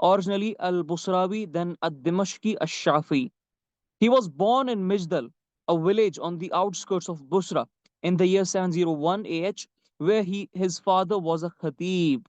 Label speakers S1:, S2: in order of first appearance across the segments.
S1: originally al-Busrawi, then ad-Dimashqi ash-Shafi'i. He was born in Mijdal, a village on the outskirts of Busra, in the year 701 AH, where his father was a khatib.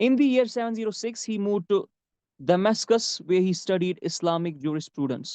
S1: In the year 706 he moved to Damascus, where he studied Islamic jurisprudence.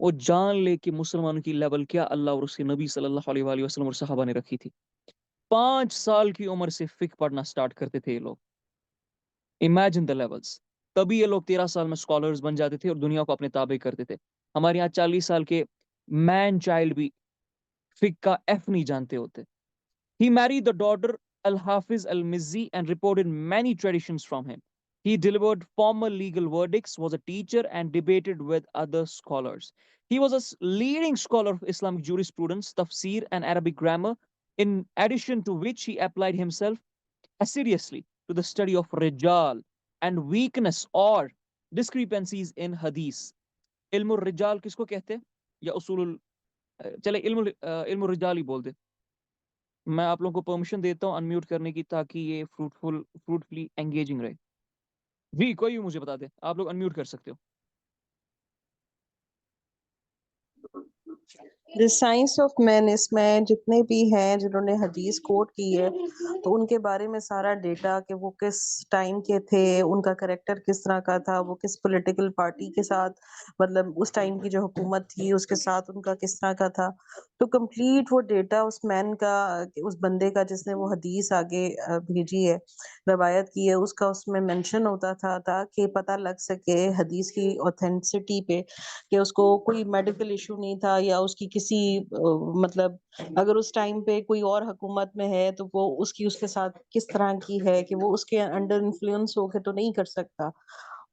S1: وہ جان لے کہ مسلمانوں کی level کیا اللہ اور اس کے نبی صلی اللہ علیہ وآلہ وسلم اور صحابہ نے رکھی تھی. 5 سال کی عمر سے فقہ پڑھنا سٹارٹ کرتے تھے یہ لوگ. Imagine the levels. تبھی یہ لوگ 13 سال میں اسکالرز بن جاتے تھے اور دنیا کو اپنے تابع کرتے تھے. ہمارے یہاں 40 سال کے مین چائلڈ بھی فقہ کا ایف نہیں جانتے ہوتے. He married the daughter Al-Hafiz al-Mizzi and reported many traditions from him. He delivered formal legal verdicts, was a teacher, and debated with other scholars. He was a leading scholar of Islamic jurisprudence, tafsir, and Arabic grammar, in addition to which he applied himself assiduously to the study of rijal and weakness or discrepancies in hadith. علم الرجال کس کو کہتے ہیں؟ یا اصول چلے علم الرجال ہی بول دے. میں آپ لوگوں کو پرمیشن دیتا ہوں انمیوٹ کرنے کی تاکہ یہ فروٹفلی انگیجنگ رہے. جی کوئی بھی مجھے بتا دے, آپ لوگ انمیوٹ کر سکتے ہو.
S2: The science of men اس میں جتنے بھی ہیں جنہوں نے حدیث کوٹ کی ہے تو ان کے بارے میں سارا ڈیٹا کہ وہ کس ٹائم کے تھے, ان کا کریکٹر کس طرح کا تھا, وہ کس پولیٹیکل پارٹی کے ساتھ, مطلب اس ٹائم کی جو حکومت تھی اس کے ساتھ ان کا کس طرح کا تھا, تو کمپلیٹ وہ ڈیٹا اس مین کا, اس بندے کا جس نے وہ حدیث آگے بھیجی ہے, روایت کی ہے, اس کا اس میں مینشن ہوتا تھا تاکہ پتہ لگ سکے حدیث کی اوتھینٹسٹی پہ کہ اس کو کوئی میڈیکل ایشو نہیں تھا یا اس کی کسی مطلب اگر اس ٹائم پہ کوئی اور حکومت میں ہے تو وہ اس کی اس کے ساتھ کس طرح کی ہے کہ وہ اس کے انڈر انفلوئنس ہو کے تو نہیں کر سکتا.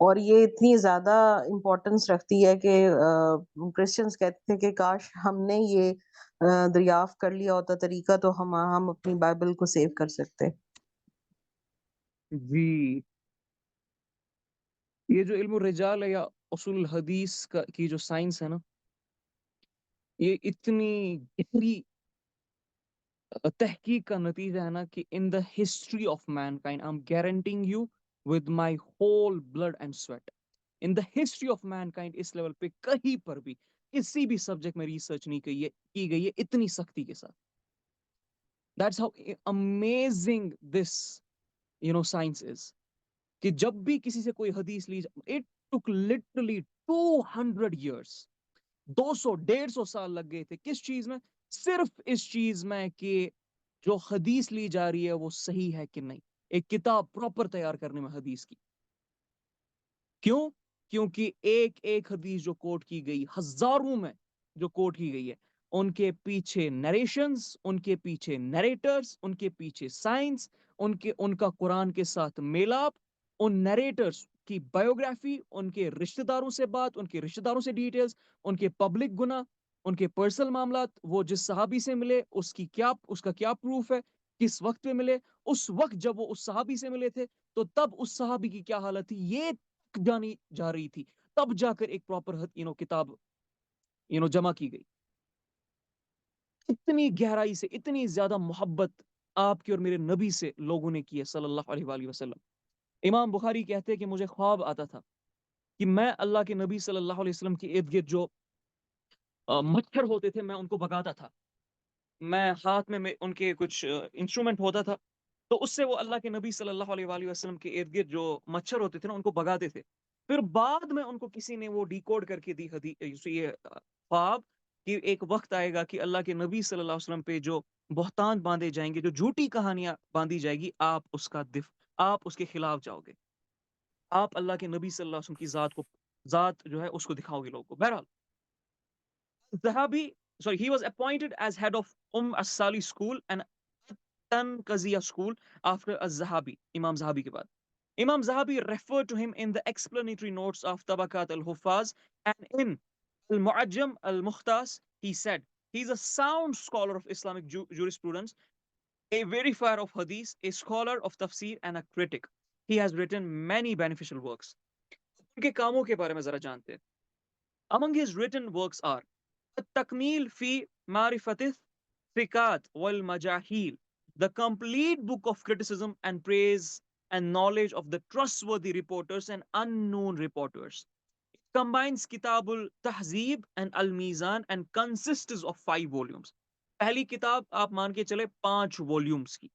S2: اور یہ اتنی زیادہ امپورٹنس رکھتی ہے کہ کرسچنس کہتے ہیں کہ کاش ہم نے یہ دریافت کر لیا ہوتا طریقہ تو ہم اپنی بائبل کو سیو کر سکتے.
S1: جی یہ جو علم الرجال ہے یا اصول الحدیث کی جو سائنس ہے نا, یہ اتنی گہری تحقیق کا نتیجہ ہے نا کہ in the history of mankind I am guaranteeing you with my whole blood and sweat, in the history of mankind اس لیول پہ کہیں پر بھی کسی بھی سبجیکٹ میں ریسرچ نہیں کی گئی ہے اتنی سختی کے ساتھ. That's how amazing this science is, کہ جب بھی کسی سے کوئی حدیث لی اٹ ٹک لٹرلی 200 years, 200-150 سال لگ گئے تھے. کس چیز میں؟ صرف اس چیز میں کہ جو حدیث لی جا رہی ہے وہ صحیح ہے کہ نہیں, ایک کتاب پراپر تیار کرنے میں حدیث کی. کیوں؟ کیونکہ ایک ایک حدیث جو کوٹ کی گئی, ہزاروں میں جو کوٹ کی گئی ہے, ان کے پیچھے نریشنز, ان کے پیچھے نریٹرز, ان کے پیچھے سائنس, ان کا قرآن کے ساتھ میلاپ, ان نریٹرز کی بایوگرافی, ان کے رشتہ داروں سے بات, ان کے رشتہ داروں سے ڈیٹیلز, ان کے پبلک گناہ, ان کے پرسنل معاملات, وہ جس صحابی سے ملے اس کا کیا پروف ہے, کس وقت پہ ملے, اس وقت جب وہ اس صحابی سے ملے تھے تو تب اس صحابی کی کیا حالت تھی, یہ جانی جا رہی تھی, تب جا کر ایک پراپر کتاب جمع کی گئی. اتنی گہرائی سے, اتنی زیادہ محبت آپ کے اور میرے نبی سے لوگوں نے کی ہے صلی اللہ علیہ وآلہ وسلم. امام بخاری کہتے ہیں کہ مجھے خواب آتا تھا کہ میں اللہ کے نبی صلی اللہ علیہ وسلم کے ارد گرد جو مچھر ہوتے تھے میں ان کو بھگاتا تھا. میں ہاتھ میں ان کے کچھ انسٹرومنٹ ہوتا تھا, تو اس سے وہ اللہ کے نبی صلی اللہ علیہ وآلہ وسلم کے ارد گرد جو مچھر ہوتے تھے نا ان کو بھگاتے تھے. پھر بعد میں ان کو کسی نے وہ ڈیکوڈ کر کے دی یہ خواب کہ ایک وقت آئے گا کہ اللہ کے نبی صلی اللہ علیہ وسلم پہ جو بہتان باندھے جائیں گے, جو جھوٹی کہانیاں باندھی جائے گی, آپ اس کے خلاف جاؤ گے, آپ اللہ کے نبی صلی اللہ علیہ وسلم کی ذات جو ہے اس کو دکھاؤ گے لوگوں کو. بہرحال he was appointed as head of as-Sali school and Tanqaziyya school after az-Zahabi, Imam Zahabi ke baad. Imam Zahabi referred to him in the explanatory notes of Tabaqat al-Huffaz, and in Al-Mu'ajjam al-Mukhtas he said he's a sound scholar of Islamic jurisprudence, a verifier of hadith, a scholar of tafsir, and a critic. He has written many beneficial works. ان کے کاموں کے بارے میں ذرا جانتے ہیں. Among his written works are التکمیل فی معرفت الثقات والمجاہیل, the complete book of criticism and praise and knowledge of the trustworthy reporters and unknown reporters. It combines Kitab al-Tahzib and al-Mizan and consists of 5 volumes. پہلی کتاب آپ مان کے چلے 5 volumes کی.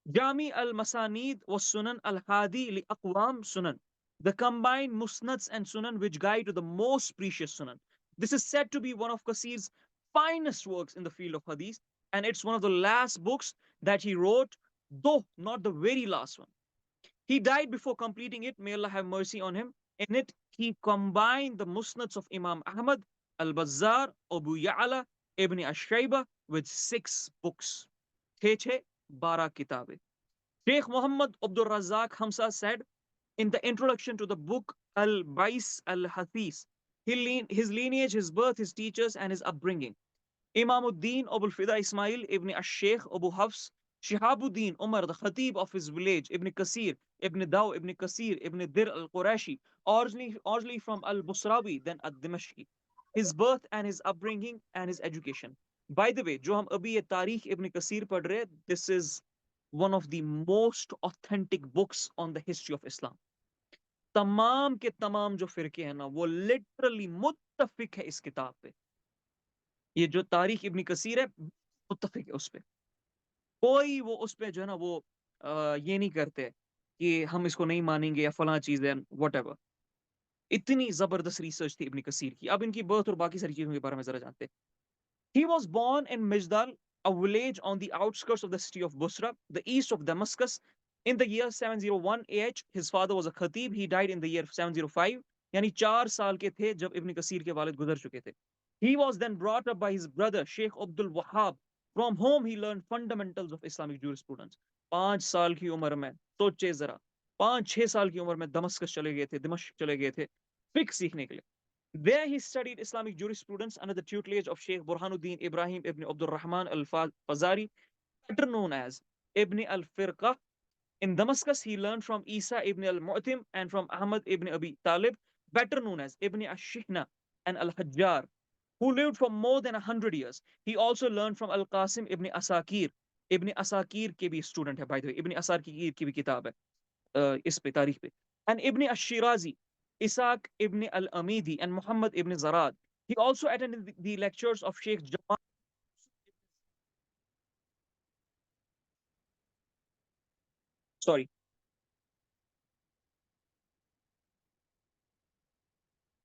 S1: جامع المسانید والسنن الحادی لأقوام سنن, the combined musnads and sunan which guide to the most precious sunan. This is said to be one of Kasir's finest works in the field of hadith, and it's one of the last books that he wrote, though not the very last one. He died before completing it. May Allah have mercy on him. In it, he combined the musnads of Imam Ahmad, Al-Bazzar, Abu Ya'la, Ibn Ash-Shayba with 6 books. 12 kitabe. Sheikh Muhammad Abdul Razak Hamza said in the introduction to the book Al-Bais Al-Hathis, his lineage, his birth, his teachers, and his upbringing. Imamuddin Abul Fida Ismail ibn Ash-Sheikh Abu Hafs, Shihabuddin Umar, the Khatib of his village, Ibn Kasir, Ibn Daw, Ibn Kasir, Ibn Dir al-Qurashi, originally from al-Busrawi, then al-Dimashqi. His birth and his upbringing and his education. By the way, jo hum abhi ye Tarikh Ibn Kasir padh rahe, this is one of the most authentic books on the history of Islam. تمام کے تمام جو فرقے ہیں نا وہ literally متفق ہے اس کتاب پہ. یہ جو تاریخ ابن کثیر ہے متفق ہے اس پہ. کوئی وہ اس پہ جو ہے نا وہ یہ نہیں کرتے کہ ہم اس کو نہیں مانیں گے یا فلاں چیز ہے واٹ ایور. اتنی زبردست ریسرچ تھی ابن کثیر کی. اب ان کی برتھ اور باقی ساری چیزوں کے بارے میں ذرا جانتے. He was born in Mijdal, a village on the outskirts of the city of Busra, the east of Damascus, in the year 701 AH. His father was a khatib. He died in the year 705. یعنی 4 سال کے تھے جب ابن کثیر کے والد گزر چکے تھے. He was then brought up by his brother Sheikh Abdul Wahhab, from whom he learned fundamentals of Islamic jurisprudence. 5 سال کی عمر میں سوچے ذرا 5-6 سال کی عمر میں دمسکس چلے گئے تھے, دمشق چلے گئے تھے فقہ سیکھنے کے لیے. There he studied Islamic jurisprudence under the tutelage of Sheikh Burhanuddin Ibrahim ibn Abdul Rahman al-Fazari, better known as Ibn al-Firqah. In Damascus, he learned from Isa ibn al-Mu'tim and from Ahmad ibn Abi Talib, better known as Ibn ash-Shihna and al-Hajjar, who lived for more than 100 years. He also learned from al-Qasim ibn Asakir. Ibn Asakir ke bhi student hai, by the way. Ibn Asakir ki bhi kitab hai is pe tarikh pe. And Ibn ash-Shirazi, Ishaq ibn al-Amidi, and Muhammad ibn Zarad. He also attended the lectures of Sheikh Jamal. Sorry.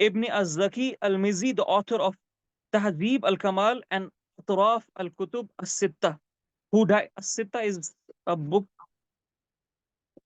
S1: Ibn az-Zaki al-Mizzi, the author of Tahzib al-Kamal and Atraf al-Kutub as-Sitta, who died. As-Sitta is a book.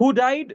S1: Who died?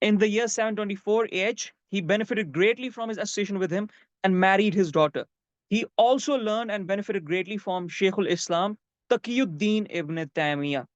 S1: in the year 724 AH. He benefited greatly from his association with him and married his daughter. He also learned and benefited greatly from Shaykh al-Islam Taqiyuddin ibn Taymiyyah.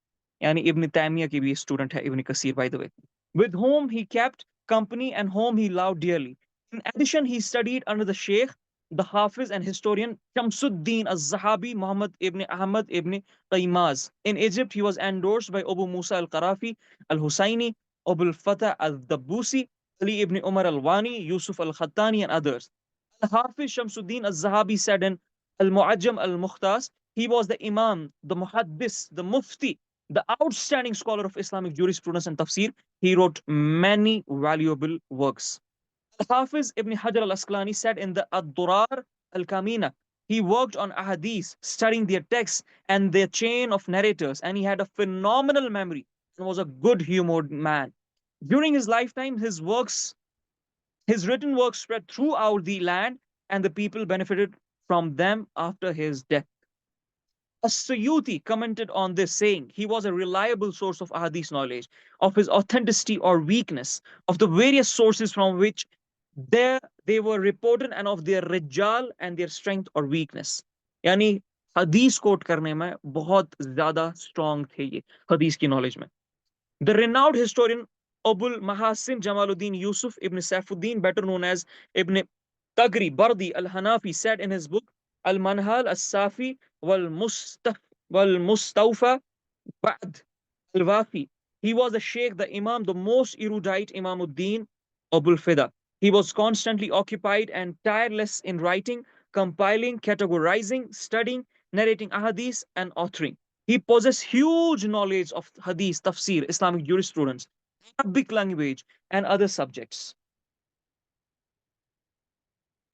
S1: Yani Ibn Taymiyyah ki bhi student hai Ibn Kasir, by the way, with whom he kept company and whom he loved dearly. In addition, he studied under the Sheikh, the Hafiz and historian Shamsuddin az-Zahabi Muhammad ibn Ahmad ibn Taymaz. In Egypt, he was endorsed by Abu Musa al-Qarafi al-Husaini, Abul Fatah al-Dabbusi, Ali ibn Umar al-Wani, Yusuf al-Khattani, and others. Al-Hafiz Shamsuddin al-Zahabi said in Al-Mu'ajjam al-Mukhtas, he was the Imam, the Muhaddis, the Mufti, the outstanding scholar of Islamic jurisprudence and tafsir. He wrote many valuable works. Al-Hafiz ibn Hajar al-Asqalani said in the Ad-Durar al-Kamina, he worked on ahadith, studying their texts and their chain of narrators, and he had a phenomenal memory and was a good-humored man. During his lifetime, his written works spread throughout the land, and the people benefited from them after his death. As-Suyuti commented on this, saying he was a reliable source of ahadith knowledge, of his authenticity or weakness, of the various sources from which they were reported, and of their rijal and their strength or weakness. Yani hadith quote karne mein bahut zyada strong the ye hadith ki knowledge mein. The renowned historian Abul Mahasin Jamaluddin Yusuf ibn Saifuddin, better known as Ibn Tagri Bardi al-Hanafi, said in his book Al-Manhal as-Safi wal-Mustawfa Ba'd al-Wafi, he was the Sheikh, the Imam, the most erudite Imamuddin Abul Fida. He was constantly occupied and tireless in writing, compiling, categorizing, studying, narrating ahadith, and authoring. He possessed huge knowledge of hadith, tafsir, Islamic jurisprudence, Arabic language, and other subjects.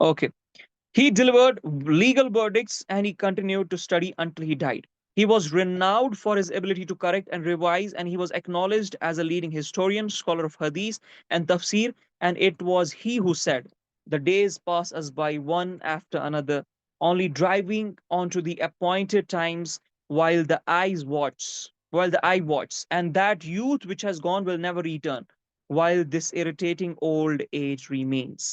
S1: Okay. He delivered legal verdicts and he continued to study until he died. He was renowned for his ability to correct and revise, and he was acknowledged as a leading historian, scholar of hadith and tafsir. And it was he who said, "The days pass us by one after another, only driving onto the appointed times while the eye watches, and that youth which has gone will never return, while this irritating old age remains."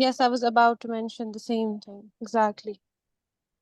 S3: Yes, I was about to mention the same thing. Exactly.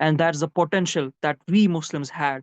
S1: And that's the potential that we Muslims had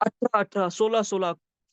S1: 18-18, 16-16,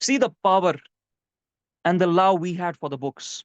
S1: See the power and the love we had for the books.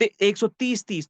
S1: 130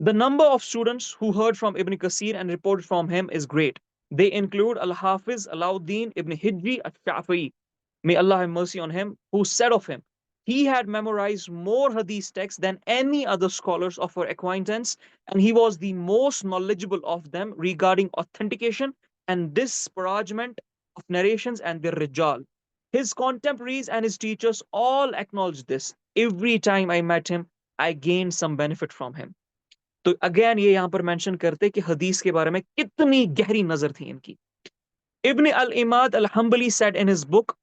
S1: The number of students who heard from Ibn Kasir and reported from him is great. They include Al-Hafiz Alauddin Ibn Hijri al-Shafi'i, may Allah have mercy on him, who said of him, he had memorized more hadith texts than any other scholars of our acquaintance, and he was the most knowledgeable of them regarding authentication and disparagement of narrations and their rijal. His contemporaries and his teachers all acknowledged this. Every time I met him, I gained some benefit from him. تو again یہ یہاں پر mention کرتے کہ حدیث کے بارے میں کتنی گہری نظر تھی ان کی. ابن الاماد الحنبلی said in his book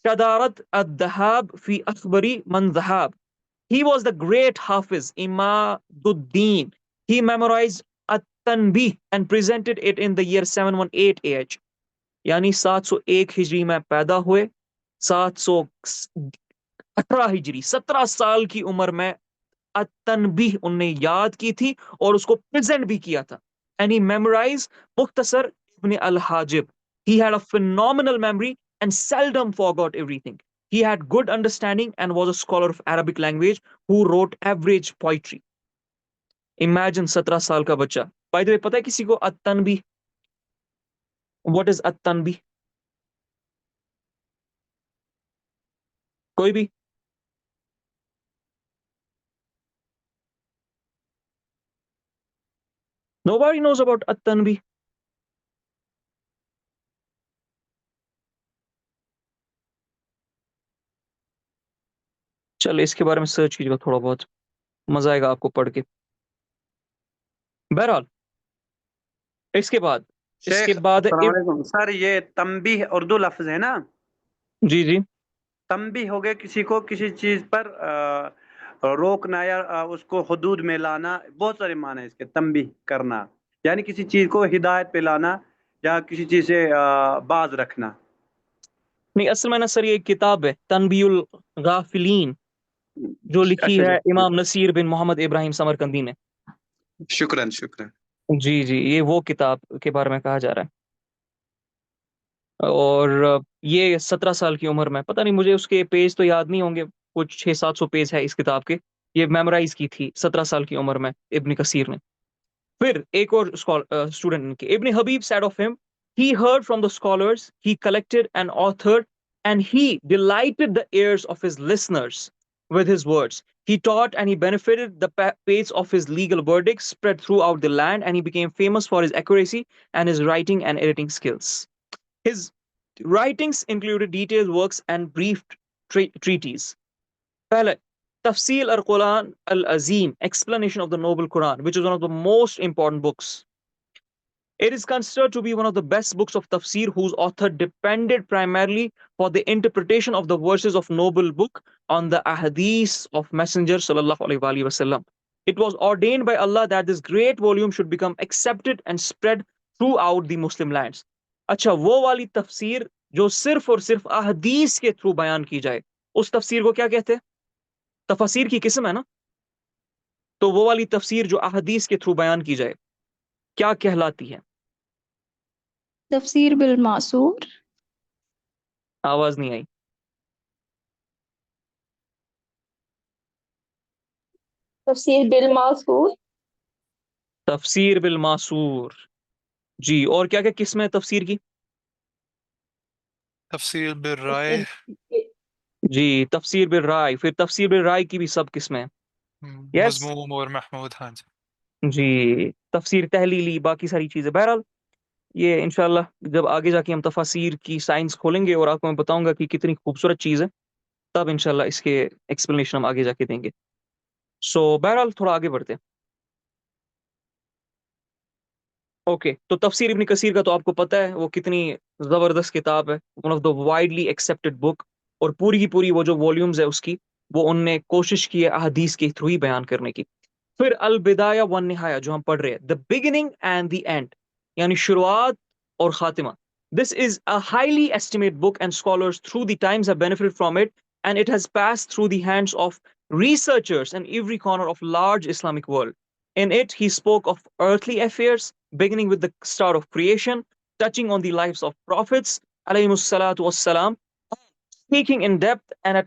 S1: شدارت الذهاب في أخبر من ذهاب. He was the great Hafiz Imaduddin. He memorized At-Tanbih and presented it in the year 718 AH. یعنی 701 ہجری میں پیدا ہوئے, 718 ہجری 17 سال کی عمر میں التنبیہ ان نے یاد کی تھی اور اس کو پریزنٹ بھی کیا تھا. And he memorized مختصر ابن الحاجب. He had a phenomenal memory and seldom forgot everything. He had good understanding and was a scholar of Arabic language who wrote average poetry. Imagine 17 سال کا بچہ. By the way, پتہ ہے کسی کو التنبیہ؟ What is التنبیہ؟ کوئی بھی؟ Nobody knows about التنبیہ. چلے اس کے بارے میں سرچ کیجیے گا تھوڑا بہت, مزہ آئے گا آپ کو پڑھ کے. بہرحال اس کے بعد
S4: شیخ السلام علیکم سر, یہ تنبیہ اردو لفظ ہے نا؟
S1: جی جی,
S4: تنبیہ ہو گیا کسی کو کسی چیز پر روکنا یا اس کو حدود میں لانا, بہت سارے معنی ہیں اس کے. تنبیہ کرنا یعنی کسی چیز کو ہدایت پہ لانا یا کسی چیز سے باز رکھنا.
S1: نہیں اصل میں نا سر یہ ایک کتاب ہے تنبیہ الغافلین جو لکھی ہے امام نصیر بن محمد ابراہیم سمرقندی نے.
S4: شکراً شکراً.
S1: جی جی, یہ وہ کتاب کے بارے میں کہا جا رہا ہے. اور یہ 17 سال کی عمر میں, پتہ نہیں مجھے اس کے پیج تو یاد نہیں ہوں گے, کچھ 600-700 پیج ہے اس کتاب کے. یہ میمورائز کی تھی 17 سال کی عمر میں ابن کثیر نے. پھر ایک اور اسٹوڈنٹ کے, ابن حبیب said of him, he heard from the scholars, he collected and authored, and he delighted the ears of his listeners with his words. He taught and he benefited the pace of his legal verdicts spread throughout the land, and he became famous for his accuracy and his writing and editing skills. His writings included detailed works and brief treatises. پہلے تفصیل القرآن العظیم, explanation of the noble Quran, which is one of the most important books. It is considered to be one of the best books of tafsir whose author depended primarily for the interpretation of the verses of noble book on the ahadith of Messenger sallallahu alaihi wasallam. It was ordained by Allah that this great volume should become accepted and spread throughout the Muslim lands. اچھا, وہ والی تفسیر جو صرف اور صرف احادیث کے تھرو بیان کی جائے, اس تفسیر کو کیا کہتے ہیں؟ تفاسیر کی قسم ہے نا. تو وہ والی تفسیر جو احادیث کے تھرو بیان کی جائے کیا کہلاتی ہے؟
S5: تفسیر بالمعصور.
S1: آواز نہیں آئی.
S5: تفسیر بالمعصور.
S1: تفسیر بالمعصور, جی. اور کیا کیا قسم ہے تفسیر کی؟
S6: تفسیر بالرائے,
S1: جی تفسیر بالرائے. پھر تفسیر بالرائے کی بھی سب قسمیں ہیں. Yes.
S6: مضموم اور محمود. ہاں جی
S1: جی, تفسیر تحلیلی, باقی ساری چیزیں. بہرحال یہ انشاءاللہ جب آگے جا کے ہم تفاسیر کی سائنس کھولیں گے اور آپ کو میں بتاؤں گا کہ کتنی خوبصورت چیز ہے, تب انشاءاللہ اس کے ایکسپلینیشن ہم آگے جا کے دیں گے. سو بہرحال تھوڑا آگے بڑھتے ہیں. اوکے, تو تفسیر ابن کثیر کا تو آپ کو پتہ ہے وہ کتنی زبردست کتاب ہے, one of the widely accepted book. اور پوری کی پوری وہ جو والیومز ہے اس کی, وہ ان نے کوشش کی ہے احادیث کے تھرو ہی بیان کرنے کی. پھر البدایہ والنہایہ جو ہم پڑھ رہے ہیں, the beginning and the end, یعنی شروعات اور خاتمہ. This is a highly estimated book and scholars through the times have benefited from it, and it has passed through the hands of researchers in every corner of large Islamic world. In it, he spoke of earthly affairs, beginning with the start of creation, touching on the lives of prophets, alayhimus salatu wassalam, speaking in depth and at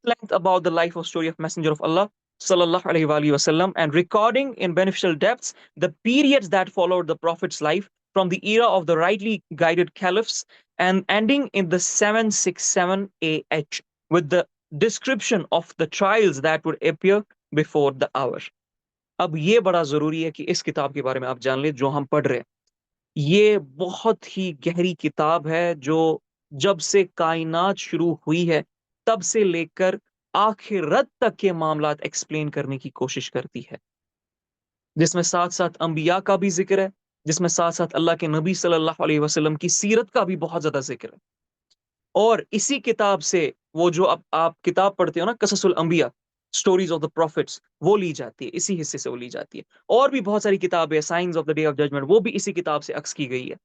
S1: length about the life of story of Messenger of Allah sallallahu alaihi wasallam, and recording in beneficial depths the periods that followed the Prophet's life from the era of the rightly guided caliphs and ending in the 767 AH with the description of the trials that would appear before the hour. اب یہ بڑا ضروری ہے کہ اس کتاب کے بارے میں آپ جان لیں جو ہم پڑھ رہے ہیں. یہ بہت ہی گہری کتاب ہے جو جب سے کائنات شروع ہوئی ہے تب سے لے کر آخرت تک کے معاملات ایکسپلین کرنے کی کوشش کرتی ہے، جس میں ساتھ ساتھ انبیاء کا بھی ذکر ہے، جس میں ساتھ ساتھ اللہ کے نبی صلی اللہ علیہ وسلم کی سیرت کا بھی بہت زیادہ ذکر ہے۔ اور اسی کتاب سے وہ جو اب آپ کتاب پڑھتے ہو نا، قصص الانبیاء، سٹوریز آف دا پروفٹس، وہ لی جاتی ہے، اسی حصے سے وہ لی جاتی ہے۔ اور بھی بہت ساری کتابیں، science of the day of judgement, وہ بھی اسی کتاب سے عکس کی گئی ہے۔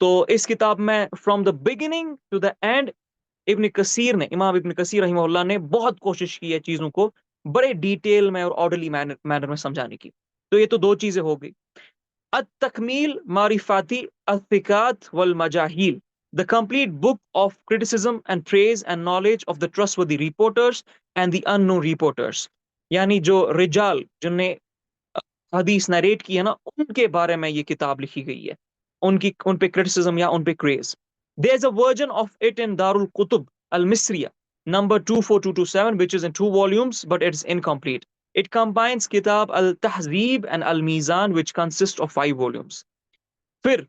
S1: تو اس کتاب میں from the beginning to the end Ibn Kathir نے، امام ابن کثیر رحمہ اللہ نے بہت کوشش کی ہے چیزوں کو بڑے ڈیٹیل میں اور آرڈرلی مینر میں سمجھانے کی۔ تو یہ تو دو چیزیں ہو گئی۔ التکمیل معرفاتی الثقات والمجاہیل، the complete book of criticism and praise and knowledge of the trustworthy reporters and the unknown reporters، یعنی جو رجال جن نے حدیث نریٹ کی ہے نا، ان کے بارے میں یہ کتاب لکھی گئی ہے، ان پہ کرٹیسزم یا ان پہ craze. there is a version of it in Darul Qutub al-Misriya number 24227 which is in 2 volumes but it's incomplete. It combines kitab al-Tahzib and al-Mizan which consist of 5 volumes. پھر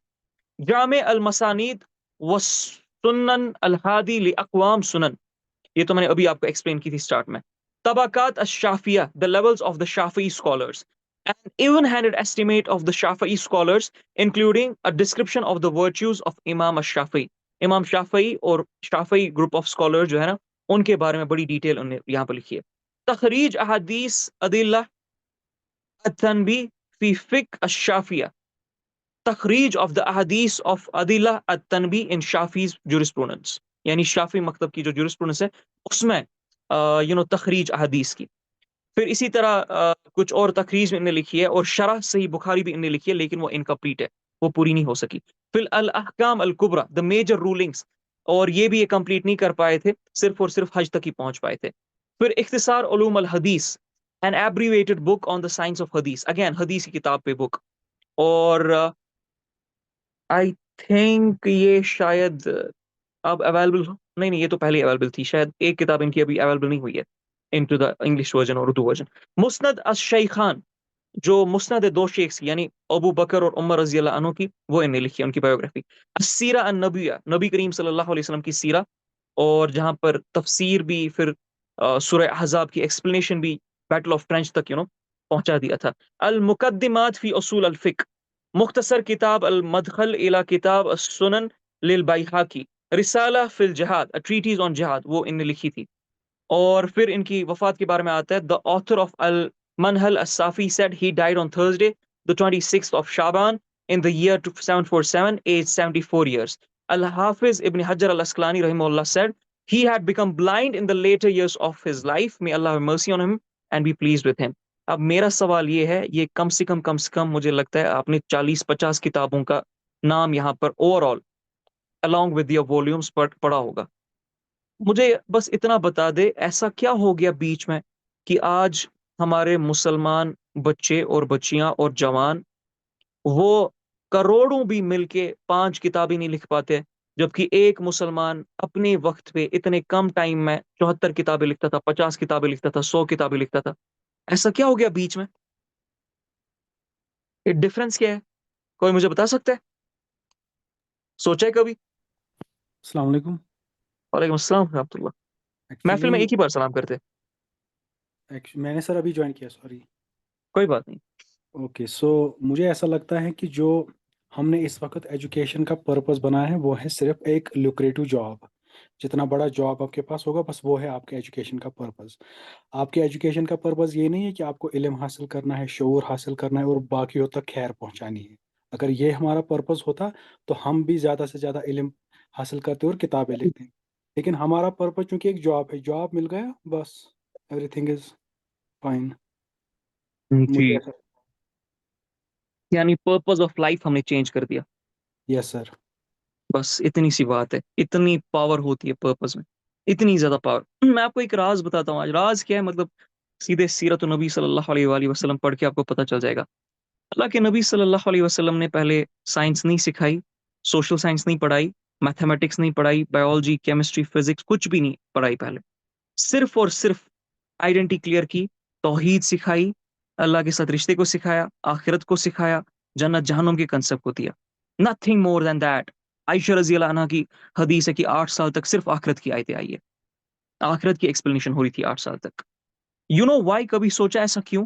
S1: جامع المسانید والسنن الحادی لاقوام سنن، یہ تو میں نے ابھی آپ کو ایکسپلین کی تھی سٹارٹ میں۔ طبقات الشافیہ، the levels of the Shafi'i scholars. An even-handed estimate of the Shafi'i scholars including a description of the virtues of Imam الشافعی، امام شافعی اور شافعی گروپ آف اسکالر جو ہے نا، ان کے بارے میں بڑی ڈیٹیل انہوں نے یہاں پہ لکھی ہے۔ تخریج احادیث ادلہ التنبیہ فی فقہ الشافیہ، تخریج آف دا احادیث آف عدیلہ التنبی ان شافیز جورسپروڈنس، یعنی شافی مکتب کی جو جورسپروڈنس ہے اس میں تخریج احادیث کی۔ پھر اسی طرح کچھ اور تخریج میں نے لکھی ہے، اور شرح صحیح بخاری بھی انہوں نے لکھی ہے لیکن وہ انکمپلیٹ ہے، وہ پوری نہیں ہو سکی۔ پھر الاحکام الکبریٰ، دا میجر رولنگس، اور یہ بھی یہ کمپلیٹ نہیں کر پائے تھے، صرف اور صرف حج تک ہی پہنچ پائے تھے۔ پھر اختصار علوم الحدیث، an abbreviated book on the science of حدیث، اگین حدیث کی کتاب پہ بک۔ اور آئی تھنک یہ شاید اب اویلیبل، نہیں یہ تو پہلے اویلیبل تھی، شاید ایک کتاب ان کی ابھی اویلیبل نہیں ہوئی ہے انٹو دا انگلش ورژن اور اردو ورژن۔ مسند الشیخان، جو مسند دو شیخs کی یعنی ابو بکر اور عمر رضی اللہ عنہ کی، وہ انہیں لکھی ہے، ان کی بایوگرافی۔ السیرہ النبویہ، نبی کریم صلی اللہ علیہ وسلم کی سیرہ، اور جہاں پر تفسیر بھی، پھر سورہ احزاب کی ایکسپلینیشن بھی بیٹل آف ٹرنچ تک پہنچا دیا تھا۔ المقدمات فی اصول الفقہ، مختصر کتاب المدخل الی کتاب السنن للبیہقی، رسالہ فی الجہاد، a treatise on جہاد، وہ ان نے لکھی تھی۔ اور پھر ان کی وفات کے بارے میں آتا ہے، the author of المنہل الصافی said he died on Thursday the 26th of Shaban in the year 747 aged 74 years. Al-Hafiz Ibn Hajar al-Asqalani رحمہ اللہ said he had become blind in the later years of his life, may Allah have mercy on him and be pleased with him. اب میرا سوال یہ ہے، یہ کم سے کم مجھے لگتا ہے آپ نے 40-50 کتابوں کا نام یہاں پر overall along with your volumes پڑھا ہوگا۔ مجھے بس اتنا بتا دے، ایسا کیا ہو گیا بیچ میں کہ آج ہمارے مسلمان بچے اور بچیاں اور جوان وہ کروڑوں بھی مل کے 5 کتابیں نہیں لکھ پاتے، جبکہ ایک مسلمان اپنے وقت پہ اتنے کم ٹائم میں 74 کتابیں لکھتا تھا، 50 کتابیں لکھتا تھا، 100 کتابیں لکھتا تھا۔ ایسا کیا ہو گیا بیچ میں؟ یہ ڈفرنس کیا ہے؟ کوئی مجھے بتا سکتا ہے؟ سوچا ہے کبھی؟
S7: السلام علیکم۔
S1: وعلیکم السلام ورحمۃ اللہ۔ محفل میں ایک ہی بار سلام کرتے۔
S7: میں نے سر ابھی جوائن کیا، سوری۔
S1: کوئی بات نہیں۔
S7: اوکے، سو مجھے ایسا لگتا ہے کہ جو ہم نے اس وقت ایجوکیشن کا پرپز بنایا ہے وہ ہے صرف ایک لوکریٹو جاب۔ جتنا بڑا جاب آپ کے پاس ہوگا بس وہ ہے آپ کے ایجوکیشن کا پرپز۔ آپ کے ایجوکیشن کا پرپز یہ نہیں ہے کہ آپ کو علم حاصل کرنا ہے، شعور حاصل کرنا ہے اور باقیوں تک خیر پہنچانی ہے۔ اگر یہ ہمارا پرپز ہوتا تو ہم بھی زیادہ سے زیادہ علم حاصل کرتے اور کتابیں لکھتے ہیں، لیکن ہمارا پرپز چونکہ ایک جاب ہے، جاب مل گیا بس ایوری تھنگ از فائن۔
S1: جی، یعنی پرپز آف لائف ہم نے چینج کر دیا۔
S7: یس سر۔
S1: بس اتنی سی بات ہے، اتنی پاور ہوتی ہے پرپز میں، اتنی زیادہ پاور۔ میں آپ کو ایک راز بتاتا ہوں آج۔ راز کیا ہے؟ مطلب سیدھے سیرت النبی صلی اللہ علیہ وآلہ وسلم پڑھ کے آپ کو پتہ چل جائے گا۔ اللہ کے نبی صلی اللہ علیہ وسلم نے پہلے سائنس نہیں سکھائی، سوشل سائنس نہیں پڑھائی، میتھمیٹکس نہیں پڑھائی، بایولوجی، کیمسٹری، فزکس، کچھ بھی نہیں پڑھائی۔ پہلے صرف اور صرف آئیڈینٹی کلیئر کی، توحید سکھائی، اللہ کے ساتھ رشتے کو سکھایا، آخرت کو سکھایا، جنت جہنم کے کنسپٹ کو دیا۔ nothing more than that. عائشہ رضی اللہ عنہ کی حدیث ہے کہ 8 سال تک صرف آخرت کی آیتیں آئی ہے، آخرت کی ایکسپلینیشن ہو رہی تھی 8 سال تک. یو نو وائی، کبھی سوچا ایسا کیوں؟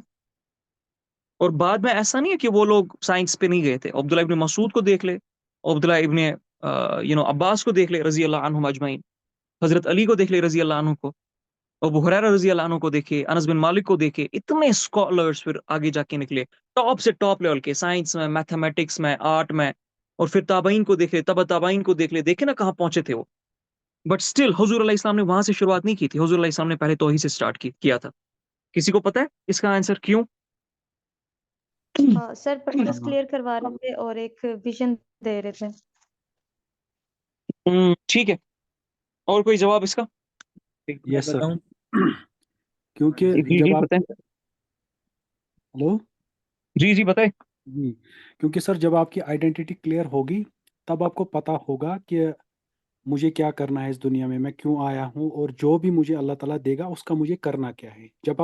S1: اور بعد میں ایسا نہیں ہے کہ وہ لوگ سائنس پہ نہیں گئے تھے. عبداللہ ابن مسعود کو دیکھ لے، عبداللہ ابن عباس کو دیکھ لے رضی اللہ عنہم اجمعین، حضرت علی کو دیکھ لے رضی اللہ عنہ کو، ابو ہریرہ رضی اللہ عنہ کو دیکھے، انس بن مالک کو دیکھے. اتنے اسکالرس پھر آگے جا کے نکلے ٹاپ سے ٹاپ لیول کے، سائنس میں، میتھمیٹکس میں، آرٹ میں. اور پھر تابعین کو دیکھ لے، تبع تابعین کو دیکھ لے، دیکھے نا کہاں پہنچے تھے وہ. بٹ اسٹل حضور علیہ السلام نے وہاں سے شروعات نہیں کی تھی. حضور علیہ السلام نے پہلے توحید سے اسٹارٹ کیا تھا. کسی کو پتہ ہے اس کا آنسر کیوں؟
S5: ہاں سر، پرپس کلیئر کروا رہے تھے اور ایک ویژن دے رہے تھے.
S1: ٹھیک ہے، اور کوئی جواب اس کا؟
S7: یس سر. کیونکہ
S1: جی
S7: جب
S1: جی
S7: آپ
S1: بتائیں.
S7: ہلو
S1: جی بتائیں.
S7: جی، کیونکہ سر جب آپ کی آئیڈینٹی کلیئر ہوگی تب آپ کو پتا ہوگا کہ مجھے کیا کرنا ہے اس دنیا میں کیوں آیا ہوں، اور جو بھی مجھے اللہ تعالیٰ دے گا اس کا مجھے کرنا کیا ہے. جب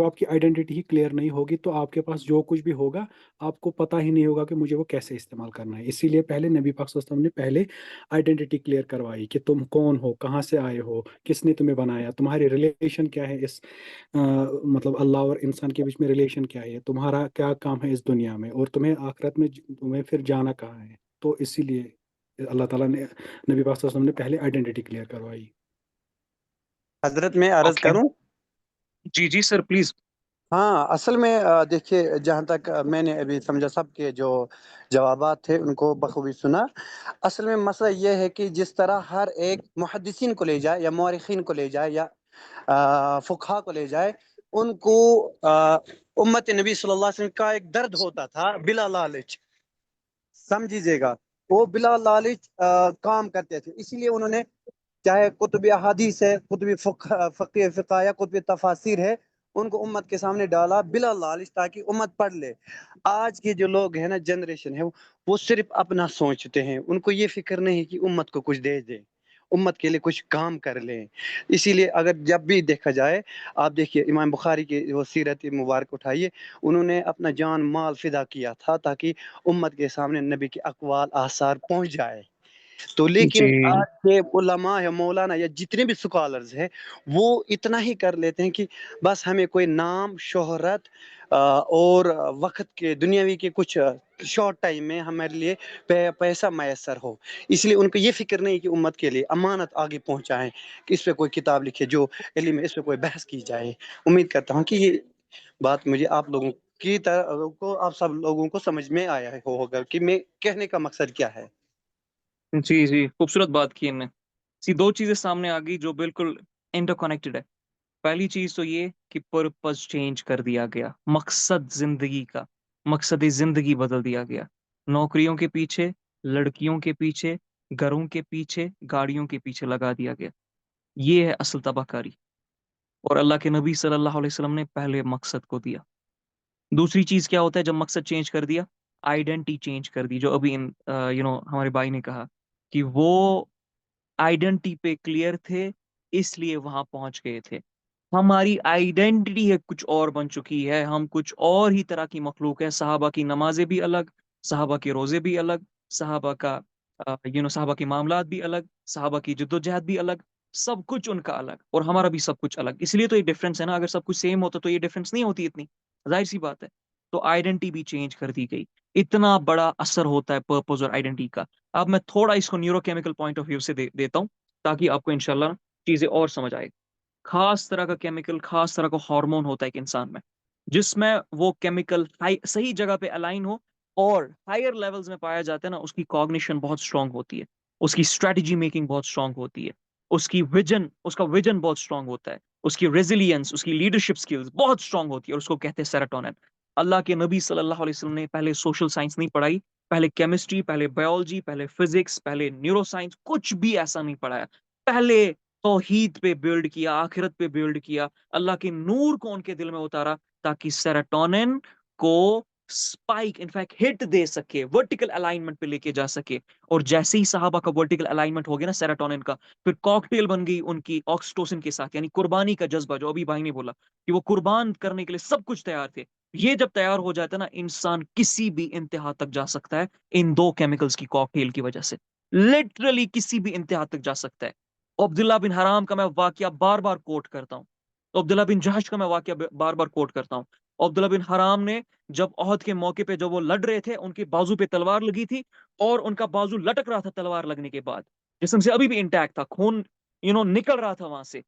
S7: آپ کی آئیڈینٹی ہی کلیئر نہیں ہوگی تو آپ کے پاس جو کچھ بھی ہوگا آپ کو پتہ ہی نہیں ہوگا کہ مجھے وہ کیسے استعمال کرنا ہے. اسی لیے پہلے نبی پاک صلی اللہ علیہ وسلم نے پہلے آئیڈینٹی کلیئر کروائی کہ تم کون ہو، کہاں سے آئے ہو، کس نے تمہیں بنایا، تمہاری ریلیشن کیا ہے اس مطلب اللہ اور انسان کے بیچ میں ریلیشن کیا ہے، تمہارا کیا کام ہے اس دنیا میں، اور تمہیں آخرت میں تمہیں پھر جانا کہاں ہے. تو اسی لیے اللہ تعالیٰ نے نبی پاک صلی اللہ علیہ وسلم نے پہلے آئیڈینٹی کلیئر کروائی.
S4: حضرت میں عرض
S1: اوکے.
S4: کروں؟
S1: جی سر پلیز.
S4: ہاں، اصل میں دیکھیے، جہاں تک میں نے ابھی سمجھا سب کے جو جوابات تھے ان کو بخوبی سنا. اصل میں مسئلہ یہ ہے کہ جس طرح ہر ایک محدثین کو لے جائے یا مورخین کو لے جائے یا فقہا کو لے جائے، ان کو امت نبی صلی اللہ علیہ وسلم کا ایک درد ہوتا تھا بلا لالچ. سمجھیے گا، وہ بلا لالچ کام کرتے تھے. اسی لیے انہوں نے چاہے کتب احادیث ہے، کتب فقہ یا کتب تفاسیر ہے، ان کو امت کے سامنے ڈالا بلا لالچ تاکہ امت پڑھ لے. آج کے جو لوگ ہیں نا، جنریشن ہے، وہ صرف اپنا سوچتے ہیں. ان کو یہ فکر نہیں کہ امت کو کچھ دے دیں، امت کے لیے کچھ کام کر لیں. اسی لیے اگر جب بھی دیکھا جائے، آپ دیکھیے امام بخاری کی وہ سیرت مبارک اٹھائیے، انہوں نے اپنا جان مال فدا کیا تھا تاکہ امت کے سامنے نبی کے اقوال آثار پہنچ جائے. تو لیکن
S1: جی
S4: آج کے علماء یا مولانا یا جتنے بھی سکالرز ہیں، وہ اتنا ہی کر لیتے ہیں کہ بس ہمیں کوئی نام، شہرت اور وقت کے دنیاوی کے کچھ شارٹ ٹائم میں ہمارے لیے پیسہ میسر ہو. اس لیے ان کو یہ فکر نہیں کہ امت کے لیے امانت آگے پہنچائیں، کہ اس پہ کوئی کتاب لکھے جو علم ہے، اس پہ کوئی بحث کی جائے. امید کرتا ہوں کہ یہ بات مجھے آپ لوگوں کی طرح کو، آپ سب لوگوں کو سمجھ میں آیا ہوگا کہ میں کہنے کا مقصد کیا ہے.
S1: جی خوبصورت بات کی ہم نے. دو چیزیں سامنے آ گئی جو بالکل انٹر کنیکٹڈ ہے. پہلی چیز تو یہ کہ پرپز چینج کر دیا گیا، مقصد زندگی کا، مقصد زندگی بدل دیا گیا. نوکریوں کے پیچھے، لڑکیوں کے پیچھے، گھروں کے پیچھے، گاڑیوں کے پیچھے لگا دیا گیا. یہ ہے اصل تباہ کاری. اور اللہ کے نبی صلی اللہ علیہ وسلم نے پہلے مقصد کو دیا. دوسری چیز کیا ہوتا ہے جب مقصد چینج کر دیا؟ آئیڈینٹی چینج کر دی. جو ابھی ہمارے بھائی نے کہا کہ وہ آئیڈینٹی پہ کلیئر تھے، اس لیے وہاں پہنچ گئے تھے. ہماری آئیڈینٹی ہے کچھ اور بن چکی ہے، ہم کچھ اور ہی طرح کی مخلوق ہے. صحابہ کی نمازیں بھی الگ، صحابہ کے روزے بھی الگ، صحابہ کا صحابہ کے معاملات بھی الگ، صحابہ کی جد و جہد بھی الگ، سب کچھ ان کا الگ، اور ہمارا بھی سب کچھ الگ. اس لیے تو یہ ڈفرینس ہے نا. اگر سب کچھ سیم ہوتا تو یہ ڈفرینس نہیں ہوتی اتنی، ظاہر سی بات ہے. تو آئیڈینٹی بھی چینج کر دی گئی. اتنا بڑا اثر ہوتا ہے پرپز اور آئیڈینٹی کا. اب میں تھوڑا اس کو neurochemical point of view سے دیتا ہوں تاکہ آپ کو انشاءاللہ چیزیں اور سمجھ آئے. خاص طرح کا کیمیکل، خاص طرح کا ہارمون ہوتا ہے ایک انسان میں، جس میں وہ کیمیکل صحیح جگہ پہ الائن ہو اور ہائر لیولز میں پایا جاتا ہے نا، اس کی کوگنیشن بہت اسٹرانگ ہوتی ہے، اس کی اسٹریٹجی میکنگ بہت اسٹرانگ ہوتی ہے، اس کا ویژن بہت اسٹرانگ ہوتا ہے، اس کی ریزیلینس، اس کی لیڈرشپ سکلز بہت اسٹرانگ ہوتی ہے، اور اس کو کہتے ہیں سیروٹونن. اللہ کے نبی صلی اللہ علیہ وسلم نے پہلے سوشل سائنس نہیں پڑھائی، پہلے کیمسٹری، پہلے بایولوجی، پہلے فزکس، پہلے نیورو سائنس، کچھ بھی ایسا نہیں پڑھایا. پہلے توحید پہ بلڈ کیا، آخرت پہ بلڈ کیا، اللہ کے نور کو ان کے دل میں اتارا تاکہ سیروٹونن کو سپائک انفیکٹ ہٹ دے سکے، ورٹیکل الائنمنٹ پہ لے کے جا سکے. اور جیسے ہی صحابہ کا ورٹیکل الائنمنٹ ہو گیا نا سیروٹونن کا، پھر کاکٹیل بن گئی ان کی آکسیٹوسن کے ساتھ، یعنی قربانی کا جذبہ جو ابھی بھائی نے بولا کہ وہ قربان کرنے کے لیے سب کچھ تیار تھے. یہ جب تیار ہو جاتا ہے نا، انسان کسی بھی انتہا تک جا سکتا ہے ان دو کیمیکلز کی کاکٹیل کی وجہ سے، لٹرلی کسی بھی انتہا تک جا سکتا ہے۔ عبداللہ بن حرام کا میں واقعہ بار بار کوٹ کرتا ہوں، عبداللہ بن جہش کا میں واقعہ بار بار کوٹ کرتا ہوں۔ عبداللہ بن حرام نے جب احد کے موقع پہ جب وہ لڑ رہے تھے، ان کے بازو پہ تلوار لگی تھی اور ان کا بازو لٹک رہا تھا تلوار لگنے کے بعد، جسم سے ابھی بھی انٹیکٹ تھا، خون نکل رہا تھا وہاں سے،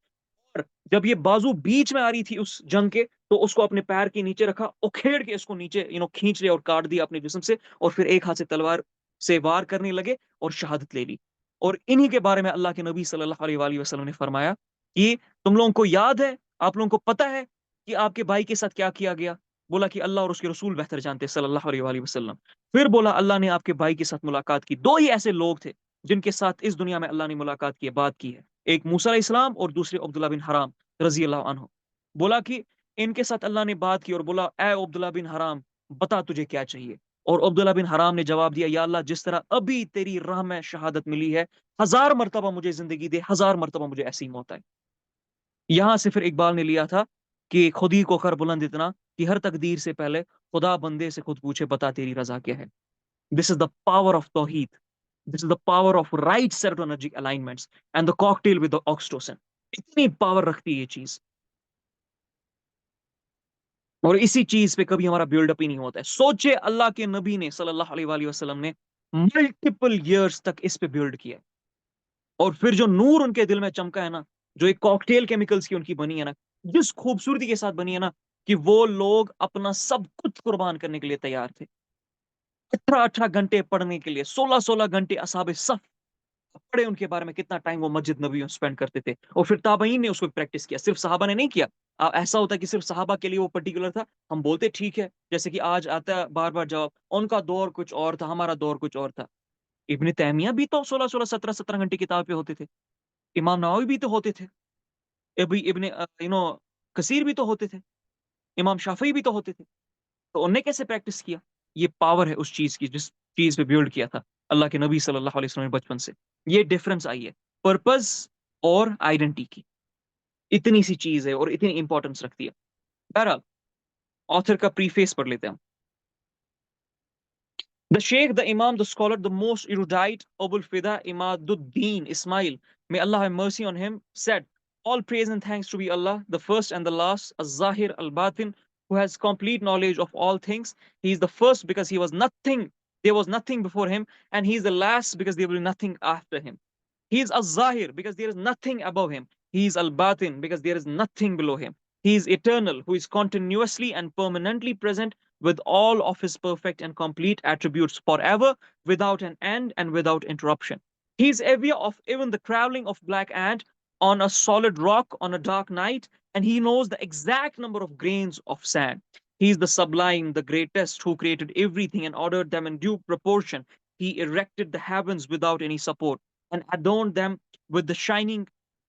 S1: اور جب یہ بازو بیچ میں آ رہی تھی اس جنگ کے، تو اس کو اپنے پیر کے نیچے رکھا، اکھیڑ کے اس کو نیچے کھینچ لیا اور کاٹ دیا اپنے جسم سے، اور پھر ایک ہاتھ سے تلوار سے وار کرنے لگے اور شہادت لے لی۔ اور انہی کے بارے میں اللہ کے نبی صلی اللہ علیہ وآلہ وسلم نے فرمایا کہ تم لوگوں کو یاد ہے، آپ لوگوں کو پتہ ہے کہ آپ کے بھائی کے ساتھ کیا کیا گیا؟ بولا کہ اللہ اور اس کے رسول بہتر جانتے صلی اللہ علیہ وآلہ وسلم۔ پھر بولا اللہ نے آپ کے بھائی کے ساتھ ملاقات کی، دو ہی ایسے لوگ تھے جن کے ساتھ اس دنیا میں اللہ نے ملاقات کی ہے، بات کی ہے، ایک موسیٰ علیہ السلام اور دوسرے عبداللہ بن حرام رضی اللہ عنہ۔ بولا کہ ان کے ساتھ اللہ نے بات کی اور بولا اے عبداللہ بن حرام بتا تجھے کیا چاہیے؟ اور عبداللہ بن حرام نے جواب دیا، یا اللہ جس طرح ابھی تیری راہ میں شہادت ملی ہے، 1000 مرتبہ مجھے زندگی دے، 1000 مرتبہ مجھے ایسی موت آئے۔ یہاں سے پھر اقبال نے لیا تھا کہ خودی کو کر بلند اتنا کہ ہر تقدیر سے پہلے خدا بندے سے خود پوچھے بتا تیری رضا کیا ہے۔ دس از دا پاور آف توحید، this is the power of right serotonergic alignments and the cocktail with oxytocin. اتنی پاور رکھتی ہے یہ چیز، اور اسی چیز پہ کبھی ہمارا بلڈ اپ ہی نہیں ہوتا ہے۔ سوچے اللہ کے نبی نے صلی اللہ علیہ وآلہ وسلم نے ملٹیپل ایئرز تک اس پہ بلڈ کیا، اور پھر جو نور ان کے دل میں چمکا ہے نا، جو ایک کاکٹیل کیمیکلز کی ان کی بنی ہے نا، جس خوبصورتی کے ساتھ بنی ہے نا، کہ وہ لوگ اپنا سب کچھ قربان کرنے کے لیے تیار تھے۔ 18 گھنٹے پڑھنے کے لیے، 16 گھنٹے اصحاب صف پڑھے، ان کے بارے میں کتنا ٹائم وہ مسجد نبی میں اسپینڈ کرتے تھے، اور پھر تابعین نے اس کو پریکٹس کیا، صرف صحابہ نے نہیں کیا۔ ایسا ہوتا ہے کہ صرف صحابہ کے لیے وہ پرٹیکولر تھا، ہم بولتے ٹھیک ہے، جیسے کہ آج آتا ہے بار بار جواب، ان کا دور کچھ اور تھا، ہمارا دور کچھ اور تھا۔ ابن تیمیہ بھی تو 17 گھنٹے کتاب پہ ہوتے تھے، امام نووی بھی تو ہوتے تھے، ابن کثیر بھی تو ہوتے تھے، امام شافعی بھی تو ہوتے تھے، تو انہیں کیسے پریکٹس کیا؟ یہ پاور ہے اس چیز کی جس چیز پہ بیلڈ کیا تھا اللہ کے نبی صلی اللہ علیہ وسلم نے بچپن سے۔ یہ ڈفرنس آئی ہے پرپز اور آئیڈینٹی کی، اتنی سی چیز ہے اور اتنی امپورٹنس رکھتی ہے۔ بہرحال آتھر کا پریفیس پڑھ لیتے ہیں ہم۔ The Sheikh, the Imam, the scholar, the most erudite, Abul Fida Imaduddin Ismail, may Allah have mercy on him, said, all praise and thanks to be Allah, the first and the last, Az-Zahir al-Batin, who has complete knowledge of all things. He is the first because he was nothing, there was nothing before him, and he is the last because there will be nothing after him. He is Az-Zahir because there is nothing above him. He is Al-Batin because there is nothing below him. He is eternal, who is continuously and permanently present with all of his perfect and complete attributes forever, without an end and without interruption. He is aware of even the traveling of black ant on a solid rock on a dark night, and he knows the exact number of grains of sand. He is the sublime, the greatest, who created everything and ordered them in due proportion. He erected the heavens without any support and adorned them with the shining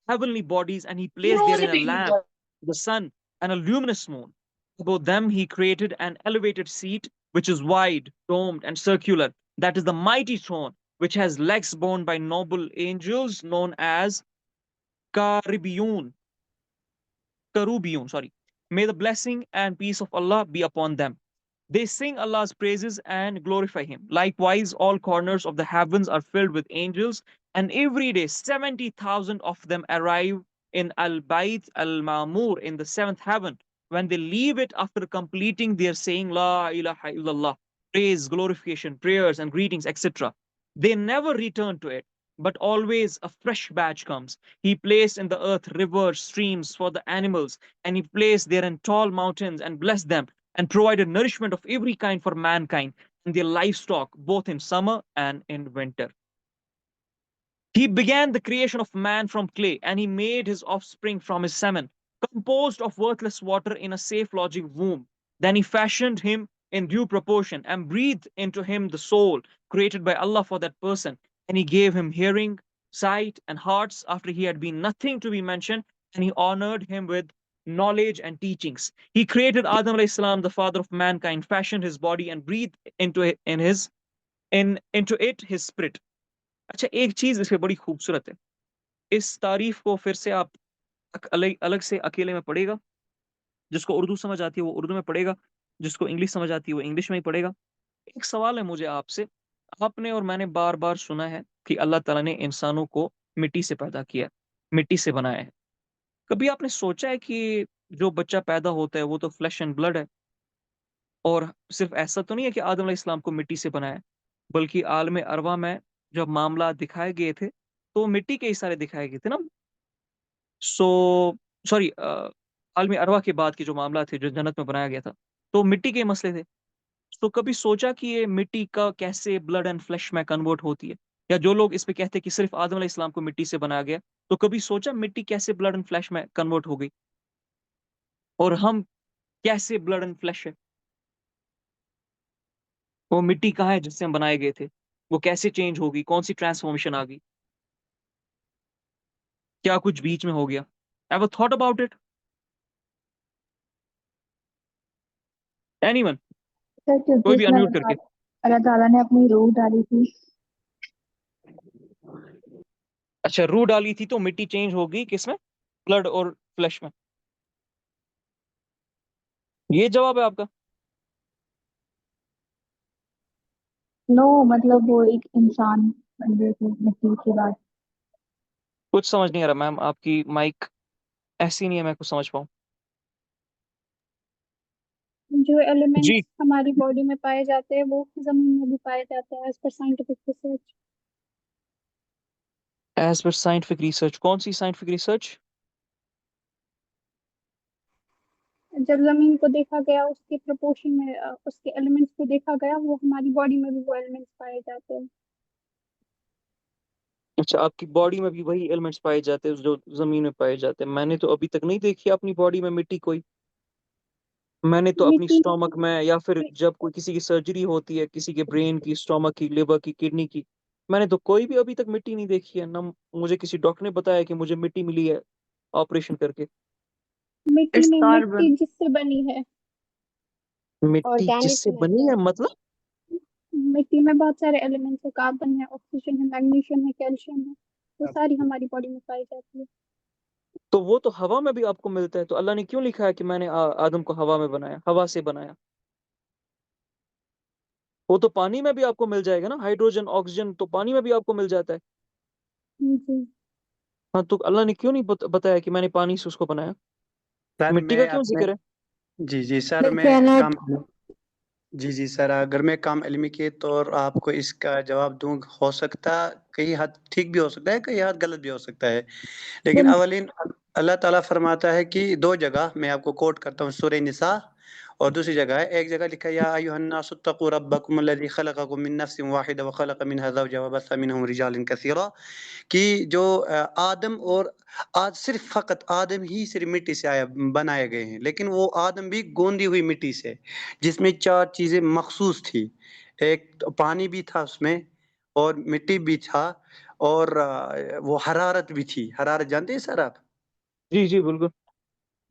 S1: heavenly bodies, and he placed therein a lamp, the sun, and a luminous moon. Above them he created an elevated seat, which is wide, domed, and circular. That is the mighty throne, which has legs borne by noble angels known as Karubiyun. May the blessing and peace of Allah be upon them. They sing Allah's praises and glorify Him. Likewise, all corners of the heavens are filled with angels, and every day 70,000 of them arrive in Al-Bayt Al-Ma'mur in the 7th heaven. When they leave it after completing their saying La ilaha illallah, praise, glorification, prayers, and greetings, etc., they never return to it, but always a fresh batch comes. He placed in the earth rivers, streams for the animals, and he placed therein tall mountains and blessed them, and provided nourishment of every kind for mankind and their livestock, both in summer and in winter. He began the creation of man from clay, and he made his offspring from his semen, composed of worthless water in a safe lodging womb. Then he fashioned him in due proportion and breathed into him the soul created by Allah for that person. And he gave him hearing, sight, and hearts after he had been nothing to be mentioned, and he honored him with knowledge and teachings. He created Adam alayhi salam, the father of mankind, fashioned his body and breathed into it his spirit. اچھا ایک چیز اس پہ بڑی خوبصورت ہے، اس تعریف کو پھر سے آپ الگ سے اکیلے میں پڑھے گا، جس کو اردو سمجھ آتی ہے وہ اردو میں پڑھے گا، جس کو انگلش سمجھ آتی ہے وہ انگلش میں ہی پڑھے گا. ایک سوال ہے مجھے آپ سے. آپ نے اور میں نے بار بار سنا ہے کہ اللہ تعالیٰ نے انسانوں کو مٹی سے پیدا کیا ہے، مٹی سے بنایا ہے. کبھی آپ نے سوچا ہے کہ جو بچہ پیدا ہوتا ہے وہ تو فلیش اینڈ بلڈ ہے، اور صرف ایسا تو نہیں ہے کہ آدم علیہ السلام کو مٹی سے بنایا ہے، بلکہ عالم ارواح میں جب معاملات دکھائے گئے تھے تو مٹی کے اشارے دکھائے گئے تھے نا. سو سوری، عالم ارواح کے بعد کے جو معاملات تھے جو جنت میں بنایا گیا تھا تو مٹی کے مسئلے تھے. تو کبھی سوچا کہ یہ مٹی کا کیسے بلڈ اینڈ فلیش میں کنورٹ ہوتی ہے؟ یا جو لوگ اس پہ کہتے ہیں کہ صرف آدم علیہ السلام کو مٹی سے بنایا گیا، تو کبھی سوچا مٹی کیسے بلڈ اینڈ فلیش میں کنورٹ ہو گئی، اور ہم کیسے بلڈ اینڈ فلیش ہے؟ وہ مٹی کہاں ہے جس سے ہم بنائے گئے تھے؟ وہ کیسے چینج ہوگی؟ کون سی ٹرانسفارمیشن آ گئی؟ کیا کچھ بیچ میں ہو گیا؟ Ever thought about it? Anyone?
S8: Sir کیونکہ
S1: کوئی
S8: اس
S1: بھی
S8: میں
S1: انمیوٹ کر کے.
S8: اللہ تعالیٰ نے اپنی روح ڈالی تھی.
S1: اچھا، روح ڈالی تھی تو مٹی چینج ہوگی کس میں؟ بلڈ اور فلیش میں. یہ جواب ہے آپ کا؟
S8: نو مطلب وہ ایک انسان بن گئے تھے مٹی کے بعد.
S1: کچھ سمجھ نہیں آ رہا میم، آپ کی مائک ایسی نہیں ہے میں کچھ سمجھ پاؤں.
S3: جو
S1: جی.
S3: ایلیمنٹس ہماری باڈی میں پائے جاتے ہیں وہ زمین میں بھی پائے جاتے ہیں as per scientific research.
S1: As per scientific research? کون سی سائنٹیفک ریسرچ؟
S3: جب زمین کو دیکھا گیا اس کے پروپورشن میں اس کے ایلیمنٹس کو دیکھا گیا، وہ ہماری باڈی میں بھی وہ ایلیمنٹس پائے جاتے ہیں.
S1: اچھا، آپ کی باڈی میں بھی وہی ایلیمنٹس پائے جاتے ہیں جو زمین میں پائے جاتے ہیں. میں نے تو ابھی تک نہیں دیکھی اپنی باڈی میں مٹی کوئی. میں نے تو اپنی
S3: مٹی
S1: اسٹومک میں یا پھر جب کوئی کسی کی سرجری ہوتی ہے، کسی کے برین کی، اسٹومک کی، لیور کی، کڈنی کی، میں نے تو کوئی بھی ابھی تک مٹی نہیں دیکھی ہے. نہ مجھے کسی ڈاکٹر نے بتایا کہ مجھے مٹی ملی ہے آپریشن کر کے.
S3: مٹی
S1: اٹس
S3: نہیں،
S1: کاربن.
S3: مٹی جس سے بنی ہے
S1: مٹی جس سے بنی ہے مطلب؟
S3: مٹی میں بہت سارے ایلیمنٹس ہیں، کاربن ہے، آکسیجن ہے، میگنیشیم ہے، کیلشیم ہے، وہ ساری ہماری باڈی میں پائی جاتی ہے.
S1: تو وہ تو ہوا میں بھی آپ کو ملتا ہے. تو اللہ نے کیوں لکھا ہے کہ میں نے آدم کو ہوا میں بنایا، ہوا سے بنایا؟ وہ تو پانی میں بھی آپ کو مل جائے گا نا، ہائیڈروجن، آکسیجن تو پانی میں بھی آپ کو مل جاتا ہے.
S3: جی.
S1: ہاں، تو اللہ نے کیوں نہیں بتایا کہ میں نے پانی سے اس کو بنایا؟
S4: سر
S1: مٹی کا
S4: میں
S1: کیوں
S4: اپنے
S1: ذکر ہے؟
S4: جی سر میں کم جی سر اگر میں کم علمی کے طور آپ کو اس کا جواب دوں، ہو سکتا کئی حد ٹھیک بھی ہو سکتا ہے، کئی حد غلط بھی ہو سکتا ہے. لیکن اولین اللہ تعالیٰ فرماتا ہے کہ دو جگہ میں آپ کو کوٹ کرتا ہوں، سورہ نساء اور دوسری جگہ ہے. ایک جگہ لکھا یا ایھا الناس اتقوا ربکم الذی خلقکم من نفس واحدہ وخلق منها زوجها وبث منهم رجالا کثیرا، کہ جو آدم اور صرف فقط آدم ہی صرف مٹی سے بنائے گئے ہیں، لیکن وہ آدم بھی گوندی ہوئی مٹی سے، جس میں چار چیزیں مخصوص تھی. ایک پانی بھی تھا اس میں، اور مٹی بھی تھا، اور وہ حرارت بھی تھی. حرارت جانتے ہیں سر آپ؟
S1: جی جی بالکل.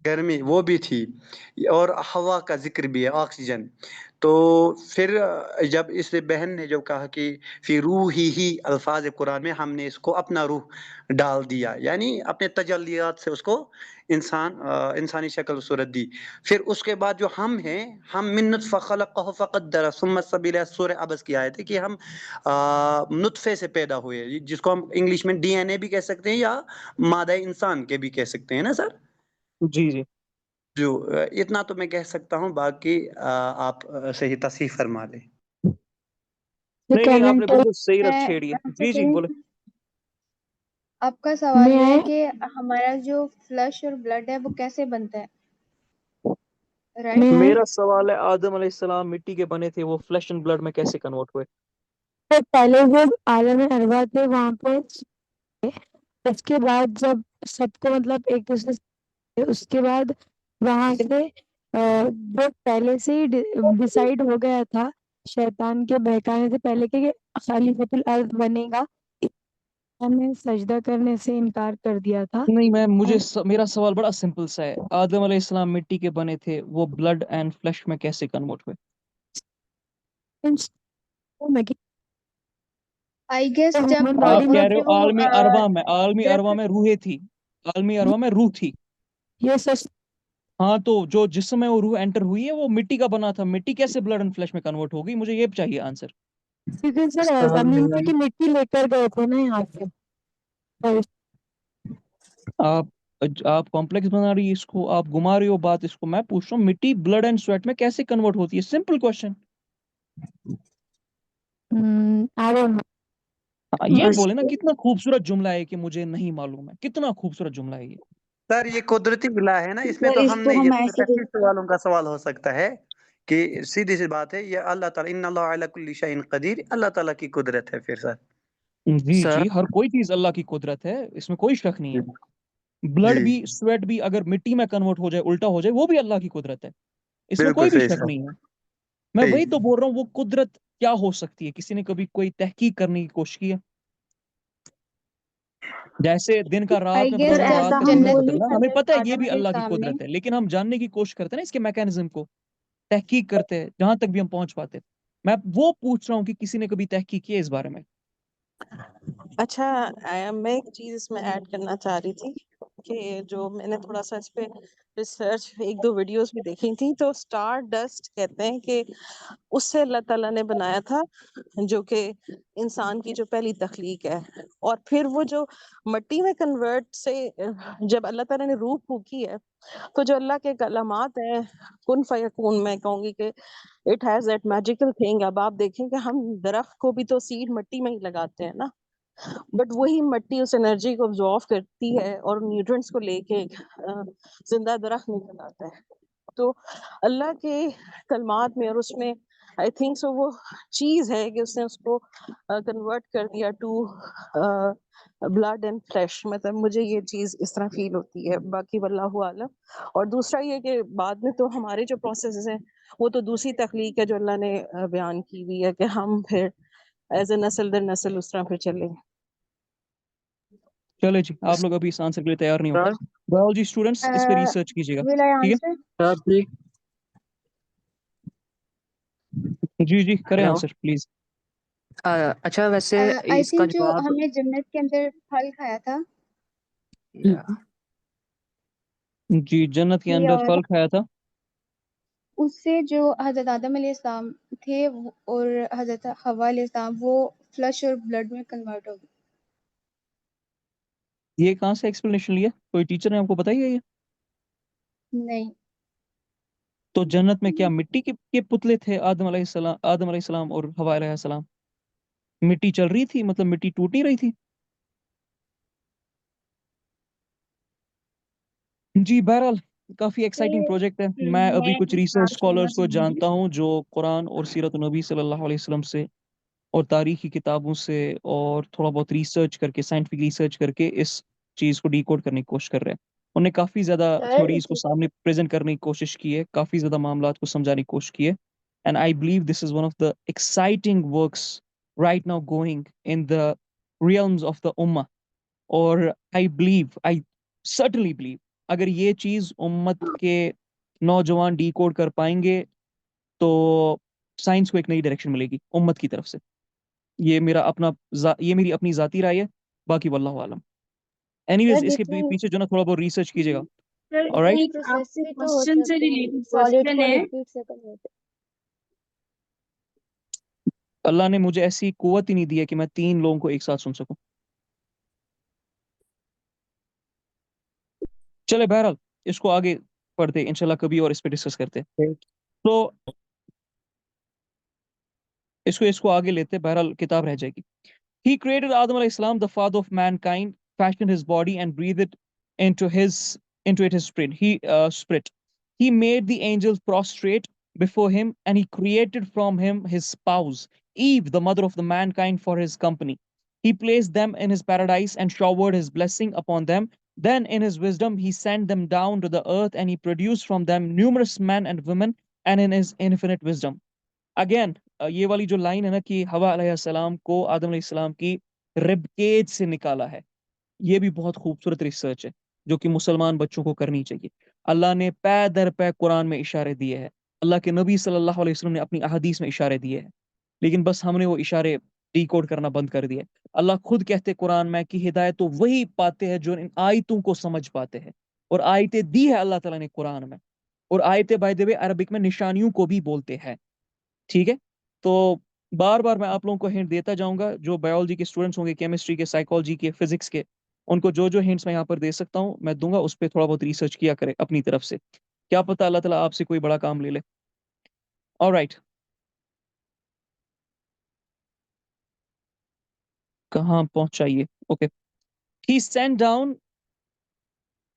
S4: گرمی وہ بھی تھی، اور ہوا کا ذکر بھی ہے، آکسیجن. تو پھر جب اس بہن نے جو کہا کہ فی روحی ہی، الفاظ قرآن میں ہم نے اس کو اپنا روح ڈال دیا، یعنی اپنے تجلیات سے اس کو انسانی شکل صورت دی. پھر اس کے بعد جو ہم ہیں، ہم من نطفہ خلقہ فقدرہ ثم السبیل، سورہ عبس کی آیت ہے کہ ہم نطفے سے پیدا ہوئے، جس کو ہم انگلش میں ڈی این اے بھی کہہ سکتے ہیں یا مادہ انسان کے بھی کہہ سکتے ہیں نا سر.
S1: جی جی.
S4: جو اتنا تو میں کہہ سکتا ہوں، باقی آپ صحیح تصحیح فرما لیں.
S1: نہیں آپ نے بالکل صحیح رت چھیڑی ہے. جی جی بولے.
S9: آپ کا سوال یہ ہے کہ ہمارا جو فلش اور بلڈ ہے وہ کیسے بنتا ہے، رائٹ؟
S1: میرا سوال ہے آدم علیہ السلام مٹی کے بنے تھے، وہ فلیش اینڈ بلڈ میں کیسے کنورٹ ہوئے؟
S10: پہلے جب عالم ارواح تھے وہاں پہ، اس کے بعد جب سب کو مطلب ایک دوسرے سے، اس کے بعد وہاں سے جو پہلے سے ہی ڈیسائیڈ ہو گیا تھا شیطان کے بہکانے سے پہلے کہ خلیفۃ الارض بنے گا، نے سجدہ کرنے سے انکار کر دیا تھا.
S1: نہیں میم، میرا سوال بڑا سمپل سا ہے. آدم علیہ السلام مٹی کے بنے تھے، وہ بلڈ اینڈ فلیش میں کیسے کنورٹ ہوئے؟
S9: آئی گیس جب
S1: آپ کہہ
S9: وہاں
S1: رہے
S9: پہ
S1: ہو
S9: وہ
S1: عالمی ارواح میں روحیں تھی، عالمی ارواح میں روح تھی.
S10: یہ سچ
S1: ہاں تو جو جسم ہے وہ روح انٹر ہوئی ہے وہ مٹی کا بنا تھا, مٹی کیسے بلڈ اینڈ فلیش میں کنورٹ ہوگی, مجھے یہ چاہیے آنسر.
S10: کیونکہ سر زمین پہ کی مٹی لے کر گئے تھے نا یہاں سے.
S1: آپ کمپلیکس بنا رہی ہے اس کو, آپ گما رہی ہو بات اس کو. میں پوچھ رہا ہوں مٹی بلڈ اینڈ سویٹ میں کیسے کنورٹ ہوتی ہے, سمپل کوشچن. یہ بولے نا کتنا خوبصورت جملہ ہے کہ مجھے نہیں معلوم ہے, کتنا خوبصورت جملہ ہے یہ.
S4: سر یہ قدرتی ملا ہے نا, اس میں
S5: سر
S4: تو
S5: اس
S4: ہم
S5: کو
S4: نہیں,
S5: ہم
S4: یہ
S5: ایسے
S4: تحقیق سوالوں کا سوال ہو سکتا ہے کہ سیدھی سی بات ہے, یہ اللہ تعالیٰ ان اللہ علی کل شیء قدیر, اللہ تعالیٰ کی قدرت ہے. پھر سر
S1: جی
S11: سر
S1: جی, ہر کوئی چیز اللہ کی قدرت ہے, اس میں کوئی شک نہیں ہے. بلڈ
S4: جی
S1: بھی سویٹ بھی اگر مٹی میں کنورٹ ہو جائے, الٹا ہو جائے, وہ بھی اللہ کی قدرت ہے, اس میں
S4: بالکل
S1: کوئی بھی
S4: صحیح
S1: شک
S4: سر,
S1: نہیں ہے. میں
S4: صحیح.
S1: وہی تو بول رہا ہوں, وہ قدرت کیا ہو سکتی ہے, کسی نے کبھی کوئی تحقیق کرنے کی کوشش کی ہے؟ جیسے دن کا رات
S9: آئی
S1: میں
S9: گیس
S5: سر
S1: بدلنا,
S9: جب
S1: رات
S5: ایسا
S1: کا
S5: ہم
S1: دن میں
S5: بول نہیں
S1: بدلنا, ہمیں
S5: سکتے
S1: پتہ ہے یہ
S5: آدم
S1: بھی
S5: علیہ
S1: اللہ کی
S5: السلام نے.
S1: قدرت ہے, لیکن ہم جاننے کی کوشش کرتے ہیں نا اس کے میکینزم کو, تحقیق کرتے ہیں جہاں تک بھی ہم پہنچ پاتے. میں وہ پوچھ رہا ہوں کہ کسی نے کبھی تحقیق کی ہے اس بارے میں.
S2: اچھا میں ایک چیز اس میں ایڈ کرنا چاہ رہی تھی کہ جو میں نے تھوڑا سا اس پہ ریسرچ ایک دو ویڈیوز بھی دیکھی تھی, تو اسٹار ڈسٹ کہتے ہیں کہ اس سے اللہ تعالیٰ نے بنایا تھا, جو کہ انسان کی جو پہلی تخلیق ہے. اور پھر وہ جو مٹی میں کنورٹ سے جب اللہ تعالیٰ نے روح پھونکی ہے, تو جو اللہ کے کلمات ہیں کن فیکون, میں کہوں گی کہ it has that magical thing. اب آپ دیکھیں کہ ہم درخت کو بھی تو سیڈ مٹی میں ہی لگاتے ہیں نا, بٹ وہی مٹی اس انرجی کو ابزارو کرتی ہے اور نیوٹرنٹس کو لے کے زندہ درخت نکل آتا ہے. تو اللہ کے کلمات میں اور اس میں آئی تھنک سو وہ چیز ہے کہ اس نے اس کو کنورٹ کر دیا ٹو بلڈ اینڈ فلیش. مطلب مجھے یہ چیز اس طرح فیل ہوتی ہے, باقی واللہ عالم. اور دوسرا یہ کہ بعد میں تو ہمارے جو پروسیسز ہیں وہ تو دوسری تخلیق ہے جو اللہ نے بیان کی ہوئی ہے, کہ ہم پھر ایز اے نسل در نسل اس طرح پھر چلیں.
S1: چلے جی, آپ لوگ ابھی اس آنسر کے لیے تیار نہیں ہو.
S11: سر
S1: بایولوجی اسٹوڈنٹس اس پہ ریسرچ کیجیے گا,
S9: will I
S1: ٹھیک
S9: answer?
S11: سر ٹھیک.
S1: ہے. جی جی کریں
S11: ہیلو.
S1: Answer please.
S11: اچھا ویسے
S9: آئی
S11: اس کا
S9: تھنک جو
S11: جواب
S9: ہم نے جنت کے اندر پھل کھایا تھا,
S1: جی جنت کے اندر
S9: اور
S1: پھل کھایا تھا,
S9: اس سے جو حضرت آدم علیہ السلام تھے اور حضرت حوا علیہ السلام, وہ فلش اور بلڈ میں کنورٹ ہو گئے.
S1: یہ کہاں سے ایکسپلینیشن لیا, کوئی ٹیچر نے آپ کو بتائی ہے یہ؟
S9: نہیں,
S1: تو جنت میں کیا مٹی کے پتلے تھے, آدم علیہ السلام اور حوا علیہ السلام؟ مٹی چل رہی تھی, مطلب مٹی ٹوٹ نہیں رہی تھی. جی بہرحال کافی ایکسائٹنگ پروجیکٹ ہے. میں ابھی کچھ ریسرچ اسکالرس کو جانتا ہوں جو قرآن اور سیرت النبی صلی اللہ علیہ وسلم سے اور تاریخی کتابوں سے اور تھوڑا بہت ریسرچ کر کے, سائنٹیفک ریسرچ کر کے اس چیز کو ڈیکوڈ کرنے کی کوشش کر رہے ہیں. انہوں نے کافی زیادہ تھیوریز کو سامنے پریزنٹ کرنے کی کوشش کی ہے, کافی زیادہ معاملات کو سمجھانے کی کوشش کی ہے. And I believe this is one of the exciting works right now going in the realms of the امہ. اور آئی سرٹنلی بلیو اگر یہ چیز امت کے نوجوان ڈیکوڈ کر پائیں گے تو سائنس کو ایک نئی ڈائریکشن ملے گی امت کی طرف سے. یہ میری اپنی ذاتی رائے ہے, باقی واللہ عالم. اینی ویز اس کے پیچھے جو نا تھوڑا بہت ریسرچ کیجیے گا. آلرائٹ,
S9: پروسیس بھی تو ہو سکتے ہیں سالڈ کو لکوڈ سے کنورٹ.
S1: اللہ نے مجھے ایسی قوت ہی نہیں دی ہے کہ میں 3 لوگوں کو ایک ساتھ سن سکوں. چلے بہرحال اس کو آگے پڑھتے انشاءاللہ کبھی اور اس پہ ڈسکس کرتے. تو اس کو آگے لیتے, بہرحال کتاب رہ جائے گی. He created Adam alayhi salam, the father of mankind, fashioned his body and breathed it into it his spirit. He made the angels prostrate before him, and he created from him his spouse, Eve, the mother of the mankind, for his company. He placed them in his paradise and showered his blessing upon them. Then in his wisdom he sent them down to the earth, and he produced from them numerous men and women, and in his infinite wisdom. Again یہ والی جو line ہے نا کہ حوا علیہ السلام کو آدم علیہ السلام کی رب کیج سے نکالا ہے, یہ بھی بہت خوبصورت ریسرچ ہے جو کہ مسلمان بچوں کو کرنی چاہیے. اللہ نے پے در پے قرآن میں اشارے دیے ہیں, اللہ کے نبی صلی اللہ علیہ وسلم نے اپنی احادیث میں اشارے دیے ہیں, لیکن بس ہم نے وہ اشارے ڈیکوڈ کرنا بند کر دیا. اللہ خود کہتے قرآن میں کہ ہدایت تو وہی پاتے ہیں جو ان آیتوں کو سمجھ پاتے ہیں, اور آیتیں دی ہے اللہ تعالیٰ نے قرآن میں. اور آیتیں بائی دی وے عربک میں نشانیوں کو بھی بولتے ہیں. ٹھیک ہے. تو بار بار میں آپ لوگوں کو ہنٹ دیتا جاؤں گا. جو بایولوجی کے اسٹوڈنٹس ہوں گے, کیمسٹری کے, سائیکالوجی کے, فزکس کے, ان کو جو ہنٹس میں یہاں پر دے سکتا ہوں میں دوں گا, اس پہ تھوڑا بہت ریسرچ کیا کرے اپنی طرف سے. کیا پتا اللہ تعالیٰ آپ سے کوئی بڑا کام لے لے. آلرائٹ, کہاں پہنچائیے. Okay. He sent down,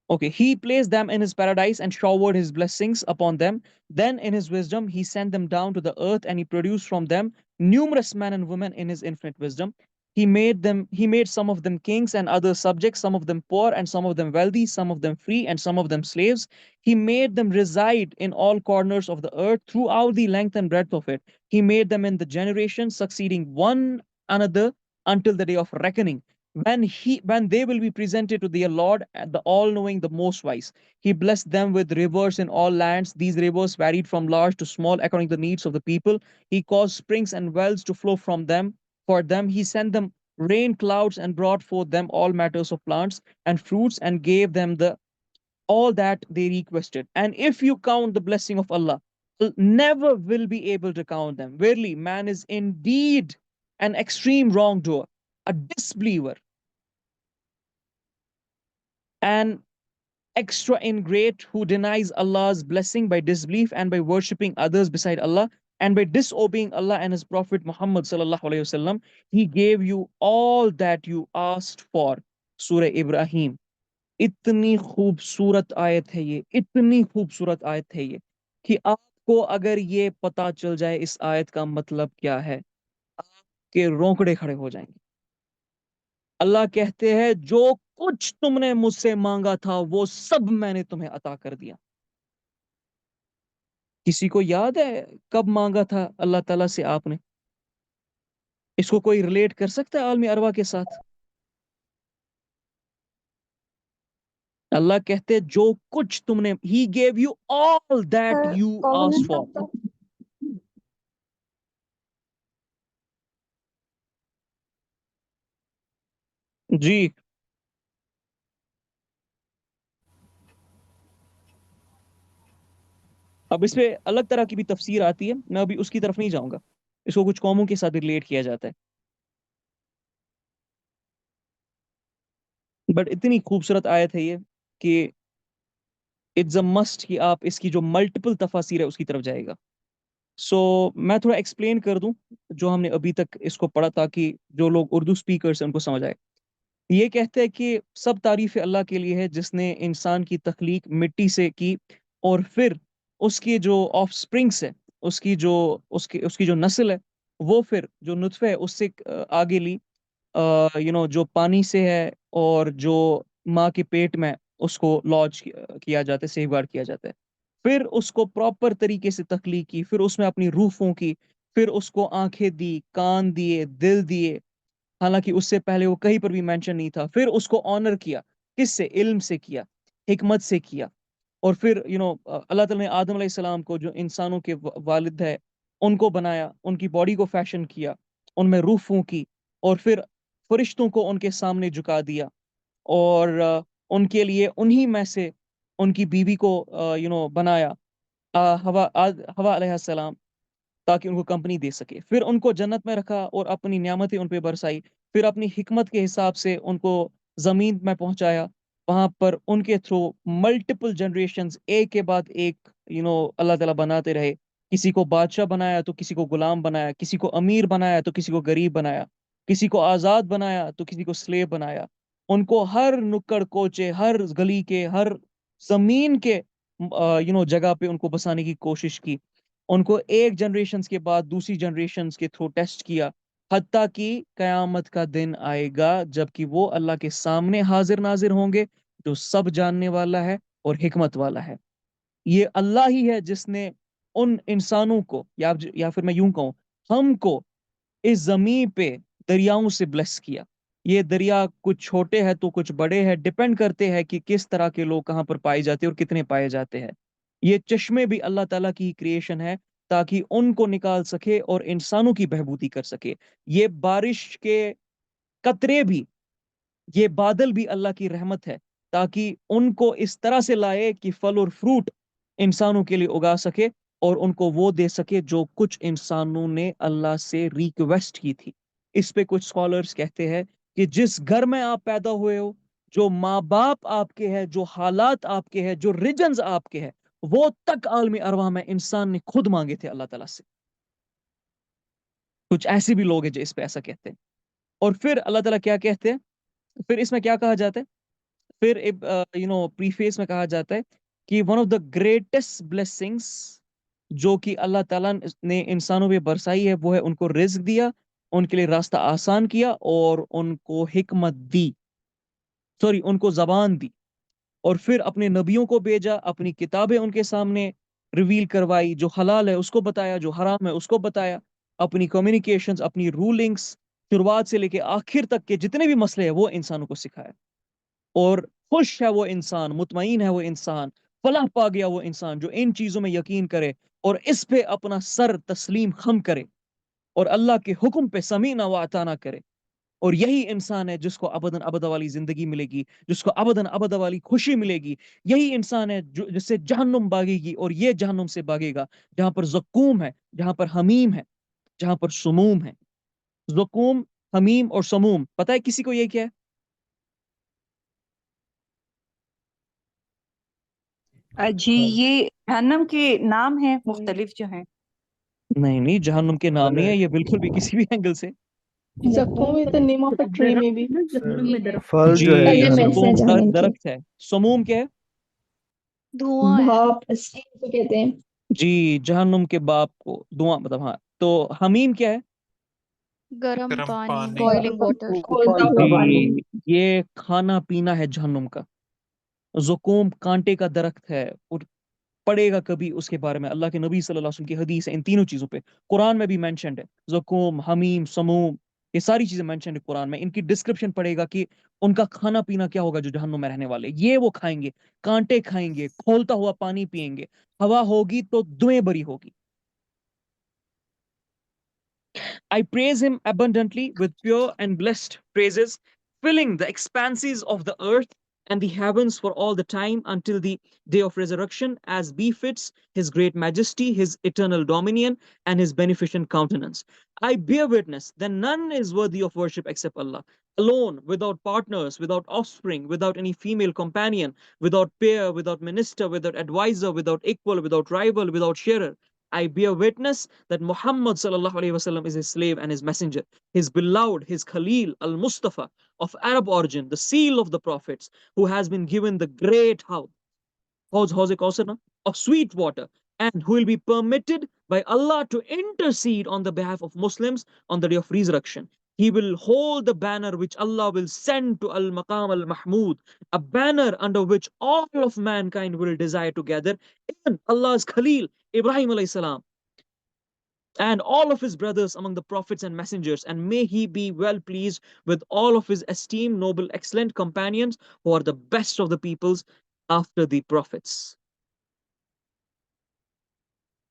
S1: okay, he placed them in his paradise and showered his blessings upon them. Then in his wisdom, he sent them down to the earth, and he produced from them numerous men and women in his infinite wisdom. He made some of them kings and others subjects, some of them poor and some of them wealthy, some of them free and some of them slaves. He made them reside in all corners of the earth throughout the length and breadth of it. He made them in the generations succeeding one another until the day of reckoning, when they will be presented to their Lord, the all-knowing, the most wise. He blessed them with rivers in all lands. These rivers varied from large to small according to the needs of the people. He caused springs and wells to flow from them. For them, he sent them rain clouds and brought forth them all matters of plants and fruits, and gave them all that they requested. And if you count the blessing of Allah, never will be able to count them. Verily, man is indeed an extreme wrongdoer, a disbeliever, an extra ingrate who denies Allah's blessing by disbelief and by worshipping others beside Allah and by disobeying Allah and his Prophet Muhammad sallallahu alaihi wasallam. He gave you all that you asked for. Surah Ibrahim. اتنی خوبصورت آیت ہے یہ, اتنی خوبصورت آیت ہے یہ کہ آپ کو اگر یہ پتا چل جائے اس آیت کا مطلب کیا ہے, آپ کے رونکڑے کھڑے ہو جائیں گے. اللہ کہتے ہیں جو کچھ تم نے مجھ سے مانگا تھا وہ سب میں نے تمہیں عطا کر دیا. کسی کو یاد ہے کب مانگا تھا اللہ تعالیٰ سے آپ نے؟ اس کو کوئی ریلیٹ کر سکتا ہے عالمی ارواح کے ساتھ؟ اللہ کہتے ہیں جو کچھ تم نے, He gave you all that you asked for. جی اب اس پہ الگ طرح کی بھی تفسیر آتی ہے, میں ابھی اس کی طرف نہیں جاؤں گا. اس کو کچھ قوموں کے ساتھ ریلیٹ کیا جاتا ہے, بٹ اتنی خوبصورت آیت ہے یہ کہ اٹس اے مسٹ کہ آپ اس کی جو ملٹیپل تفاسیر ہے اس کی طرف جائے گا. سو میں تھوڑا ایکسپلین کر دوں جو ہم نے ابھی تک اس کو پڑھا تاکہ جو لوگ اردو اسپیکرس ہیں ان کو سمجھ آئے. یہ کہتے ہیں کہ سب تعریف اللہ کے لیے ہے جس نے انسان کی تخلیق مٹی سے کی, اور پھر اس کی جو آف سپرنگس ہے, اس کی جو نسل ہے, وہ پھر جو نطفہ ہے اس سے آگے لی, جو پانی سے ہے اور جو ماں کے پیٹ میں اس کو لانچ کیا جاتا ہے, سیف گارڈ کیا جاتا ہے. پھر اس کو پراپر طریقے سے تخلیق کی, پھر اس میں اپنی روح پھونکی, پھر اس کو آنکھیں دی, کان دیے, دل دیے, حالانکہ اس سے پہلے وہ کہیں پر بھی مینشن نہیں تھا. پھر اس کو آنر کیا, کس سے؟ علم سے کیا, حکمت سے کیا. اور پھر اللہ تعالیٰ نے آدم علیہ السلام کو جو انسانوں کے والد ہے ان کو بنایا, ان کی باڈی کو فیشن کیا, ان میں روح پھونکی, اور پھر فرشتوں کو ان کے سامنے جھکا دیا, اور ان کے لیے انہی میں سے ان کی بیوی کو بنایا, ہوا علیہ السلام, تاکہ ان کو کمپنی دے سکے. پھر ان کو جنت میں رکھا اور اپنی نعمتیں ان پہ برسائی. پھر اپنی حکمت کے حساب سے ان کو زمین میں پہنچایا, وہاں پر ان کے تھرو ملٹیپل جنریشنز ایک کے بعد ایک اللہ تعالیٰ بناتے رہے. کسی کو بادشاہ بنایا تو کسی کو غلام بنایا, کسی کو امیر بنایا تو کسی کو غریب بنایا, کسی کو آزاد بنایا تو کسی کو سلیو بنایا. ان کو ہر نکڑ کوچے, ہر گلی کے, ہر زمین کے جگہ پہ ان کو بسانے کی کوشش کی. ان کو ایک جنریشنز کے بعد دوسری جنریشنز کے تھرو ٹیسٹ کیا, حتیٰ کہ قیامت کا دن آئے گا جب کہ وہ اللہ کے سامنے حاضر ناظر ہوں گے, جو سب جاننے والا ہے اور حکمت والا ہے. یہ اللہ ہی ہے جس نے ان انسانوں کو, یا پھر میں یوں کہوں ہم کو, اس زمین پہ دریاؤں سے بلیس کیا. یہ دریا کچھ چھوٹے ہیں تو کچھ بڑے ہیں, ڈیپینڈ کرتے ہیں کہ کس طرح کے لوگ کہاں پر پائے جاتے ہیں اور کتنے پائے جاتے ہیں. یہ چشمے بھی اللہ تعالیٰ کی کریشن ہے تاکہ ان کو نکال سکے اور انسانوں کی بہبودی کر سکے. یہ بارش کے قطرے بھی, یہ بادل بھی اللہ کی رحمت ہے تاکہ ان کو اس طرح سے لائے کہ پھل اور فروٹ انسانوں کے لیے اگا سکے اور ان کو وہ دے سکے جو کچھ انسانوں نے اللہ سے ریکویسٹ کی تھی. اس پہ کچھ اسکالرز کہتے ہیں کہ جس گھر میں آپ پیدا ہوئے ہو، جو ماں باپ آپ کے ہیں، جو حالات آپ کے ہیں، جو ریجنز آپ کے ہیں، وہ تک عالم ارواح میں انسان نے خود مانگے تھے اللہ تعالیٰ سے. کچھ ایسے بھی لوگ ہیں جو اس پہ ایسا کہتے ہیں. اور پھر اللہ تعالیٰ کیا کہتے ہیں، پھر اس میں کیا کہا جاتا ہے، پھر پریفیس میں کہا جاتا ہے کہ one of the greatest blessings جو کہ اللہ تعالیٰ نے انسانوں پہ برسائی ہے وہ ہے ان کو رزق دیا، ان کے لیے راستہ آسان کیا اور ان کو حکمت دی، ان کو زبان دی، اور پھر اپنے نبیوں کو بھیجا، اپنی کتابیں ان کے سامنے ریویل کروائی، جو حلال ہے اس کو بتایا، جو حرام ہے اس کو بتایا، اپنی کمیونیکیشنز، اپنی رولنگز شروعات سے لے کے آخر تک کے جتنے بھی مسئلے ہیں وہ انسانوں کو سکھایا. اور خوش ہے وہ انسان، مطمئن ہے وہ انسان، فلاح پا گیا وہ انسان جو ان چیزوں میں یقین کرے اور اس پہ اپنا سر تسلیم خم کرے اور اللہ کے حکم پہ سمینا و اطاعنا کرے. اور یہی انسان ہے جس کو ابداً ابدا والی زندگی ملے گی، جس کو ابداً ابدا والی خوشی ملے گی. یہی انسان ہے جس سے جہنم بھاگے گی، اور یہ جہنم سے بھاگے گا جہاں پر زقوم ہے، جہاں پر حمیم ہے، جہاں پر سموم ہے. زقوم، حمیم اور سموم، پتہ ہے کسی کو یہ کیا ہے؟
S12: جی یہ جہنم کے نام ہیں مختلف جو ہیں.
S1: نہیں، جہنم کے نام نہیں ہے یہ بالکل بھی کسی بھی اینگل سے.
S13: زقوم is the name of a tree maybe.
S4: پھل
S1: جی
S4: جو ہے
S1: زقوم درخت ہے. سموم کیا ہے؟
S9: دھواں ہے.
S13: بھاپ اسٹیم کو کہتے ہیں.
S1: جی جہنم کے باپ کو دھواں مطلب. ہاں تو حمیم کیا ہے؟
S9: گرم
S6: گرم
S9: پانی،
S6: پانی.
S9: Boiling water.
S13: کھولتا ہوا پانی.
S1: جی یہ کھانا پینا ہے جہنم کا. زقوم کانٹے کا درخت ہے اور پڑے گا کبھی اس کے بارے میں. اللہ کے نبی صلی اللہ علیہ وسلم کی حدیث ہے ان تینوں چیزوں پہ. قرآن میں بھی مینشنڈ ہے زقوم، حمیم، سموم، یہ ساری چیزیں مینشنڈ ہے قرآن میں. ان کی ڈسکرپشن پڑے گا کہ ان کا کھانا پینا کیا ہوگا جو جہنم میں رہنے والے. یہ وہ کھائیں گے، کانٹے کھائیں گے، کھولتا ہوا پانی پئیں گے، ہوا ہوگی تو دھویں بری ہوگی. I praise him abundantly with pure and blessed praises, filling the expanses of the earth and the heavens for all the time until the day of resurrection, as befits his great majesty, his eternal dominion, and his beneficent countenance. I bear witness that none is worthy of worship except Allah, alone, without partners, without offspring, without any female companion, without peer, without minister, without advisor, without equal, without rival, without sharer. I bear witness that Muhammad sallallahu alaihi wasallam is his slave and his messenger, his beloved, his Khalil al-Mustafa of Arab origin, the seal of the prophets, who has been given the great Hawz Kausar of sweet water, and who will be permitted by Allah to intercede on the behalf of Muslims on the day of resurrection. He will hold the banner which Allah will send to Al-Maqam Al-Mahmud, a banner under which all of mankind will desire to gather, even Allah's Khalil, Ibrahim alayhi salam, and all of his brothers among the prophets and messengers, and may he be well pleased with all of his esteemed, noble, excellent companions who are the best of the peoples after the prophets.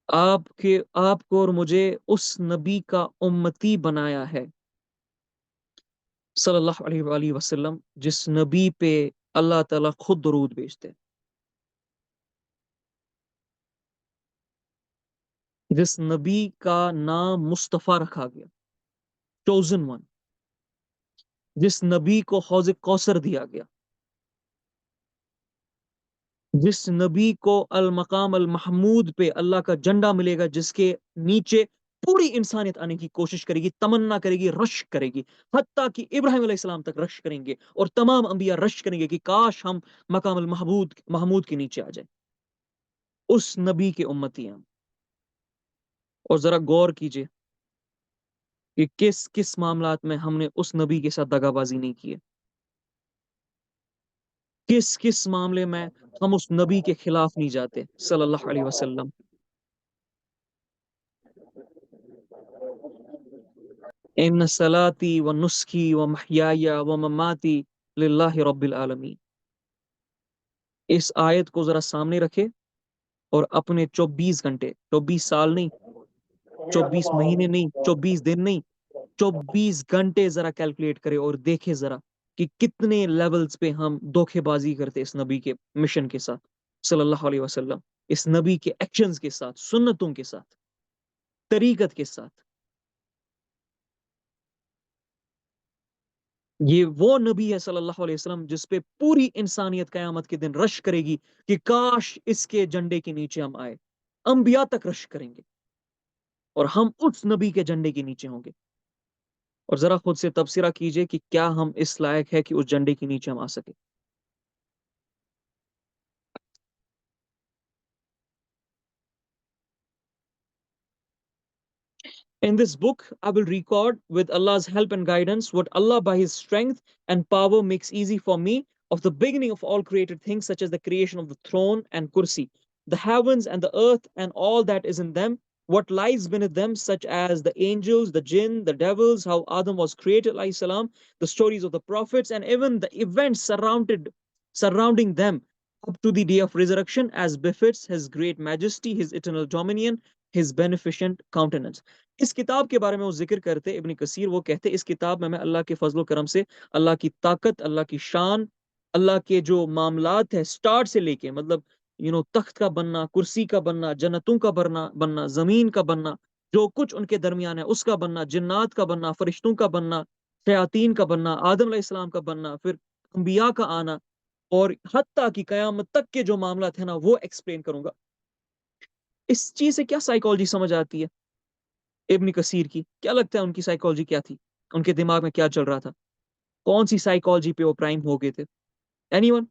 S1: آپ کو اور مجھے اس نبی کا امتی بنایا ہے صلی اللہ علیہ وآلہ وسلم، جس نبی پہ اللہ تعالیٰ خود درود بھیجتے، جس نبی کا نام مصطفیٰ رکھا گیا، chosen one، جس نبی کو حوض کوثر دیا گیا، جس نبی کو المقام المحمود پہ اللہ کا جھنڈا ملے گا، جس کے نیچے پوری انسانیت آنے کی کوشش کرے گی، تمنا کرے گی، رش کرے گی، حتیٰ کہ ابراہیم علیہ السلام تک رش کریں گے اور تمام انبیاء رش کریں گے کہ کاش ہم مقام المحمود کے نیچے آ جائیں. اس نبی کے امتی ہیں. اور ذرا غور کیجئے کہ کس کس معاملات میں ہم نے اس نبی کے ساتھ دغا بازی نہیں کی ہے، کس کس معاملے میں ہم اس نبی کے خلاف نہیں جاتے صلی اللہ علیہ وسلم. ان صلاتی و نسخی و محیای و مماتی للہ رب العالمین. اس آیت کو ذرا سامنے رکھے اور اپنے 24 گھنٹے، 24 سال نہیں، 24 مہینے نہیں، 24 دن نہیں، 24 گھنٹے ذرا کیلکولیٹ کرے اور دیکھے ذرا کہ کتنے لیولز پہ ہم دھوکے بازی کرتے اس نبی کے مشن کے ساتھ صلی اللہ علیہ وسلم. اس نبی کے ایکشنز کے ساتھ، سنتوں کے ساتھ، طریقت کے ساتھ. یہ وہ نبی ہے صلی اللہ علیہ وسلم جس پہ پوری انسانیت قیامت کے دن رش کرے گی کہ کاش اس کے جھنڈے کے نیچے ہم آئے. انبیاء تک رش کریں گے اور ہم اس نبی کے جھنڈے کے نیچے ہوں گے. اور ذرا خود سے تبصرہ کیجئے کہ کیا ہم اس لائق ہے کہ اس جھنڈے کے نیچے ہم آ سکیں. In this book, I will record with Allah's help and guidance what Allah by His strength and power makes easy for me of the beginning of all created things, such as the creation of the throne and kursi, the heavens and the earth and all that is in them, what lies beneath them, such as the angels, the jinn, the devils, how Adam was created, alayhi salam, the stories of the prophets, and even the events surrounding them up to the day of resurrection, as befits His great majesty, His eternal dominion, His beneficent countenance. اس کتاب کے بارے میں وہ ذکر کرتے ابن کثیر، وہ کہتے اس کتاب میں اللہ کے فضل و کرم سے اللہ کی طاقت، اللہ کی شان، اللہ کے جو معاملات ہے سٹارٹ سے لے کے، مطلب تخت کا بننا، کرسی کا بننا، جنتوں کا بننا، زمین کا بننا، جو کچھ ان کے درمیان ہے اس کا بننا، جنات کا بننا، فرشتوں کا بننا، شیاطین کا بننا، آدم علیہ السلام کا بننا، پھر انبیاء کا آنا، اور حتیٰ کی قیامت تک کے جو معاملات ہیں نا وہ ایکسپلین کروں گا. اس چیز سے کیا سائیکالوجی سمجھ آتی ہے ابن کثیر کی؟ کیا لگتا ہے ان کی سائیکالوجی کیا تھی؟ ان کے دماغ میں کیا چل رہا تھا؟ کون سی سائیکالوجی پہ وہ پرائم ہو گئے تھے؟ Any one?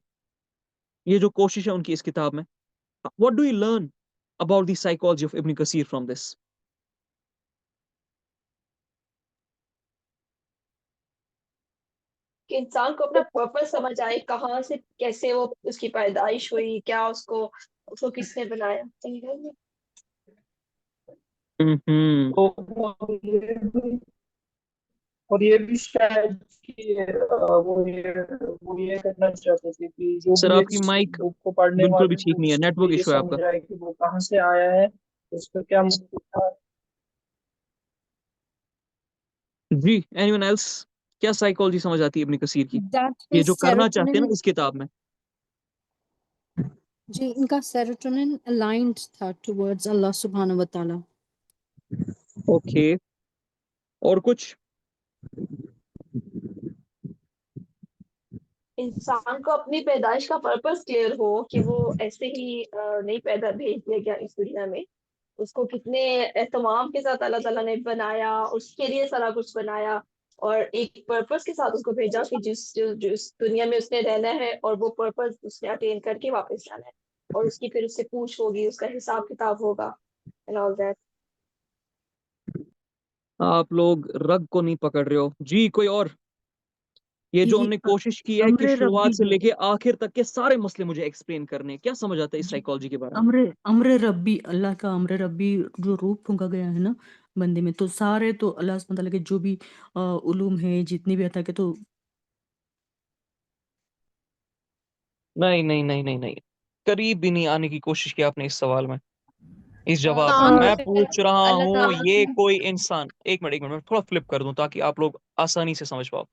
S1: یہ جو کوشش ہے ان کی اس کتاب میں، what do you learn about the psychology of ابن کثیر فرام دس؟
S13: کہ انسان کو اپنا پرپس سمجھ آئے، کہاں سے کیسے وہ اس کی پیدائش ہوئی، کیا اس کو کس نے بنایا.
S14: اور یہ بھی شاید کہ وہ یہ کرنا چاہتے تھے کہ جو
S1: سر
S14: بھی
S1: آپ
S14: ایک
S1: کی مائک
S14: بک کو پڑھنے
S1: بالکل بھی
S14: والے
S1: ٹھیک نہیں ہے، نیٹ ورک
S14: یہ
S1: ایشو ہے آپ کا.
S14: سمجھ آئے کہ وہ کہاں سے آیا ہے، اس کا کیا مطلب تھا.
S1: جی اینی ون ایلس؟ کیا سائیکالوجی سمجھ آتی ہے ابن کثیر کی، یہ جو کرنا چاہتے ہیں نا اس کتاب میں؟
S15: جی ان کا سیروٹونن الائنڈ تھا ٹورڈز اللہ سبحانہ و تعالی.
S1: اوکے، اور کچھ؟
S13: انسان کو اپنی پیدائش کا پرپس کلیئر ہو کہ وہ ایسے ہی نہیں بھیج دیا گیا اس دنیا میں، اس کو کتنے اہتمام کے ساتھ اللہ تعالیٰ نے بنایا، اس کے لیے سارا کچھ بنایا، اور ایک پرپس کے ساتھ اس کو بھیجا کہ جس دنیا میں اس نے رہنا ہے اور وہ پرپس اس نے اٹین کر کے واپس جانا ہے، اور اس کی پھر اس سے پوچھ ہوگی، اس کا حساب کتاب ہوگا and all that.
S1: آپ لوگ رگ کو نہیں پکڑ رہے ہو. جی کوئی اور؟ یہ جو انہوں نے کوشش کی ہے کہ شروعات سے لے کے آخر تک کے سارے مسئلے مجھے ایکسپلین کرنے ہیں، کیا سمجھ آتا ہے اس سائیکالوجی کے بارے میں؟
S15: امر ربی، اللہ کا امر ربی جو روح پھونکا گیا ہے نا بندے میں، تو سارے تو اللہ سبحانہ تعالیٰ کے جو بھی علوم ہیں جتنی بھی عطا کے، تو
S1: نہیں، قریب بھی نہیں آنے کی کوشش کی آپ نے اس سوال میں، اس جواب میں.
S9: کام
S1: میں
S9: سے
S1: پوچھ رہا
S9: اللہ
S1: ہوں
S9: تعالیٰ
S1: یہ
S9: کی
S1: کوئی انسان، ایک منٹ میں تھوڑا فلپ کر دوں تاکہ آپ لوگ آسانی سے سمجھ پاؤ.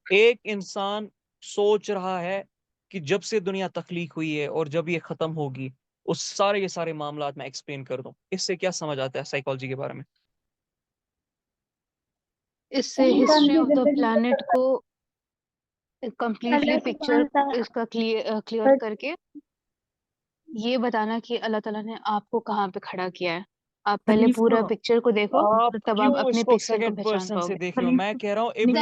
S1: ایک انسان سوچ رہا ہے کہ جب سے دنیا تخلیق ہوئی ہے اور جب یہ ختم ہوگی اس یہ سارے معاملات میں ایکسپلین کر دوں. اس سے کیا سمجھ آتا ہے سائیکالوجی کے بارے میں؟
S15: اس سے ہسٹری آف دا پلانٹ کو کمپلیٹلی
S9: اللہ
S15: پکچر
S9: سبحانہ تعالیٰ
S15: اس کا کلیئر کر کے یہ بتانا کہ اللہ تعالیٰ نے آپ کو کہاں پہ کھڑا کیا ہے. آپ پہلے پورا پکچر کو دیکھو
S1: آپ
S15: تب
S1: کیوں
S15: آپ
S1: اس
S15: اپنے
S1: کو
S15: پکچر کو
S1: سیکنڈ
S15: پہچان
S1: پرسن
S15: پاؤ
S1: سے
S15: گے.
S1: دیکھ رہے ہو؟ میں کہہ رہا ہوں ابن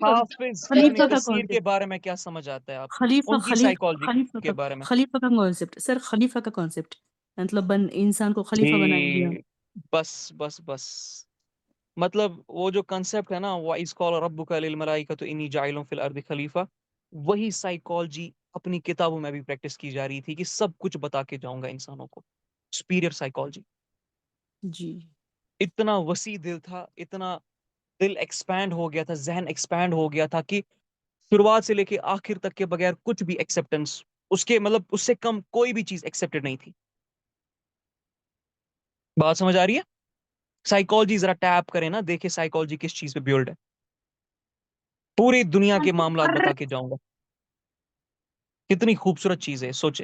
S1: حافظ ابن کثیر کے بارے میں کیا سمجھ آتا ہے آپ کو، ان کی سائیکالوجی کے بارے میں؟
S15: خلیفہ کا کانسیپٹ سر، خلیفہ کا کانسیپٹ مطلب انسان کو خلیفہ بنایا گیا.
S1: جی بس مطلب وہ جو کنسپٹ ہے نا، وَإِذْ قَالَ رَبُّكَ لِلْمَلَائِكَةِ إِنِّي جَاعِلٌ فِي الْأَرْضِ خلیفہ، وہی سائیکالوجی اپنی کتابوں میں بھی پریکٹس کی جا رہی تھی کہ سب کچھ بتا کے جاؤں گا انسانوں کو. Superior psychology.
S15: جی
S1: اتنا وسیع دل تھا، اتنا دل ایکسپینڈ ہو گیا تھا، ذہن ایکسپینڈ ہو گیا تھا کہ شروعات سے لے کے آخر تک کے بغیر کچھ بھی ایکسیپٹنس اس کے مطلب اس سے کم کوئی بھی چیز ایکسیپٹڈ نہیں تھی. بات سمجھ آ رہی ہے؟ سائیکالوجی ذرا ٹیپ کریں نا، دیکھیں سائیکالوجی کس چیز پہ بیلڈ ہے. پوری دنیا کے معاملات بتا کے جاؤں گا. کتنی خوبصورت چیز ہے، سوچے.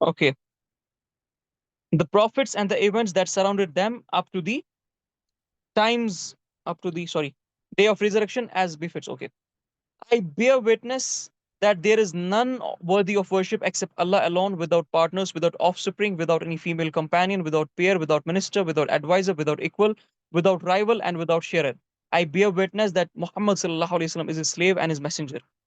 S1: Okay. The prophets and the events that surrounded them up to the day of resurrection as befits. Okay. I bear witness that there is none worthy of worship except Allah alone, without partners, without offspring, without any female companion, without peer, without minister, without advisor, without equal, without rival, and without sharer. I bear witness that Muhammad sallallahu alaihi wasallam is his slave and his messenger.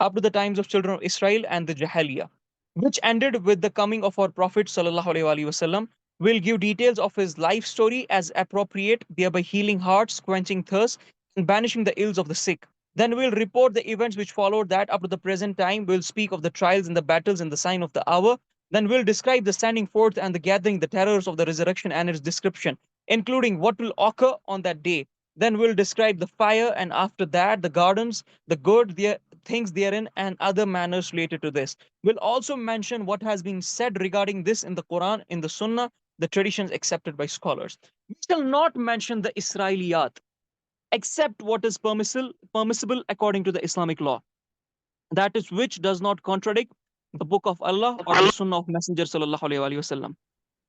S1: Up to the times of children of Israel and the Jahiliyyah, which ended with the coming of our Prophet sallallahu alaihi wasallam, will give details of his life story as appropriate, thereby healing hearts, quenching thirst, and banishing the ills of the sick. Then we'll report the events which followed that up to the present time. We'll speak of the trials and the battles and the sign of the hour. Then we'll describe the standing forth and the gathering, the terrors of the resurrection and its description, including what will occur on that day. Then we'll describe the fire, and after that, the gardens, the good, the things therein, and other manners related to this. We'll also mention what has been said regarding this in the Quran, in the Sunnah, the traditions accepted by scholars. We shall not mention the Israeliyat, except what is permissible according to the Islamic law. That is which does not contradict the book of Allah or the Sunnah of Messenger sallallahu alaihi wasallam.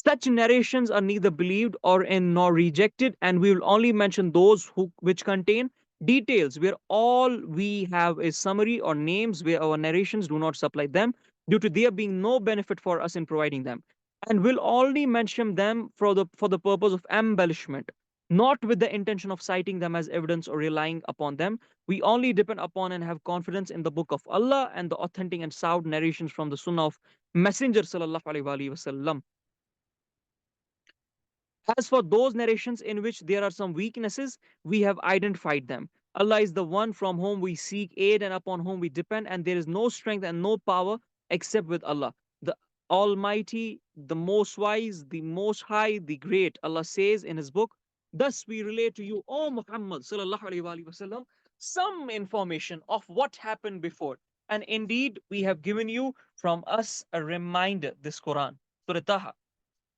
S1: Such narrations are neither believed or in nor rejected, and we will only mention those which contain details where all we have is summary or names where our narrations do not supply them due to there being no benefit for us in providing them, and will only mention them for the purpose of embellishment, not with the intention of citing them as evidence or relying upon them. We only depend upon and have confidence in the book of Allah and the authentic and sound narrations from the Sunnah of Messenger sallallahu alaihi wasallam. As for those narrations in which there are some weaknesses, we have identified them. Allah is the one from whom we seek aid and upon whom we depend, and there is no strength and no power except with Allah, the Almighty, the Most Wise, the Most High, the Great. Allah says in His book, "Thus we relate to you, O Muhammad sallallahu alaihi wasallam, some information of what happened before, and indeed we have given you from us a reminder." This Quran, Surah Taha,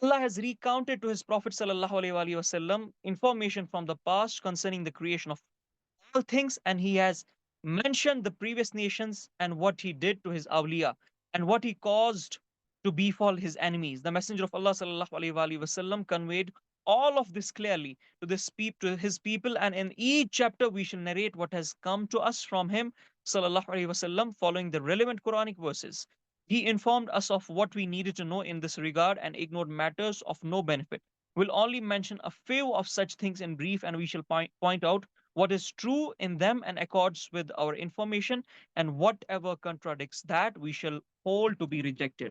S1: Allah has recounted to his Prophet sallallahu alaihi wasallam information from the past concerning the creation of all things, and he has mentioned the previous nations and what he did to his awliya and what he caused to befall his enemies. The Messenger of Allah sallallahu alaihi wasallam conveyed all of this clearly to his people, and in each chapter we shall narrate what has come to us from him sallallahu alaihi wasallam, following the relevant Quranic verses. He informed us of what we needed to know in this regard and ignored matters of no benefit. We'll only mention a few of such things in brief, and we shall point out what is true in them and accords with our information, and whatever contradicts that we shall hold to be rejected.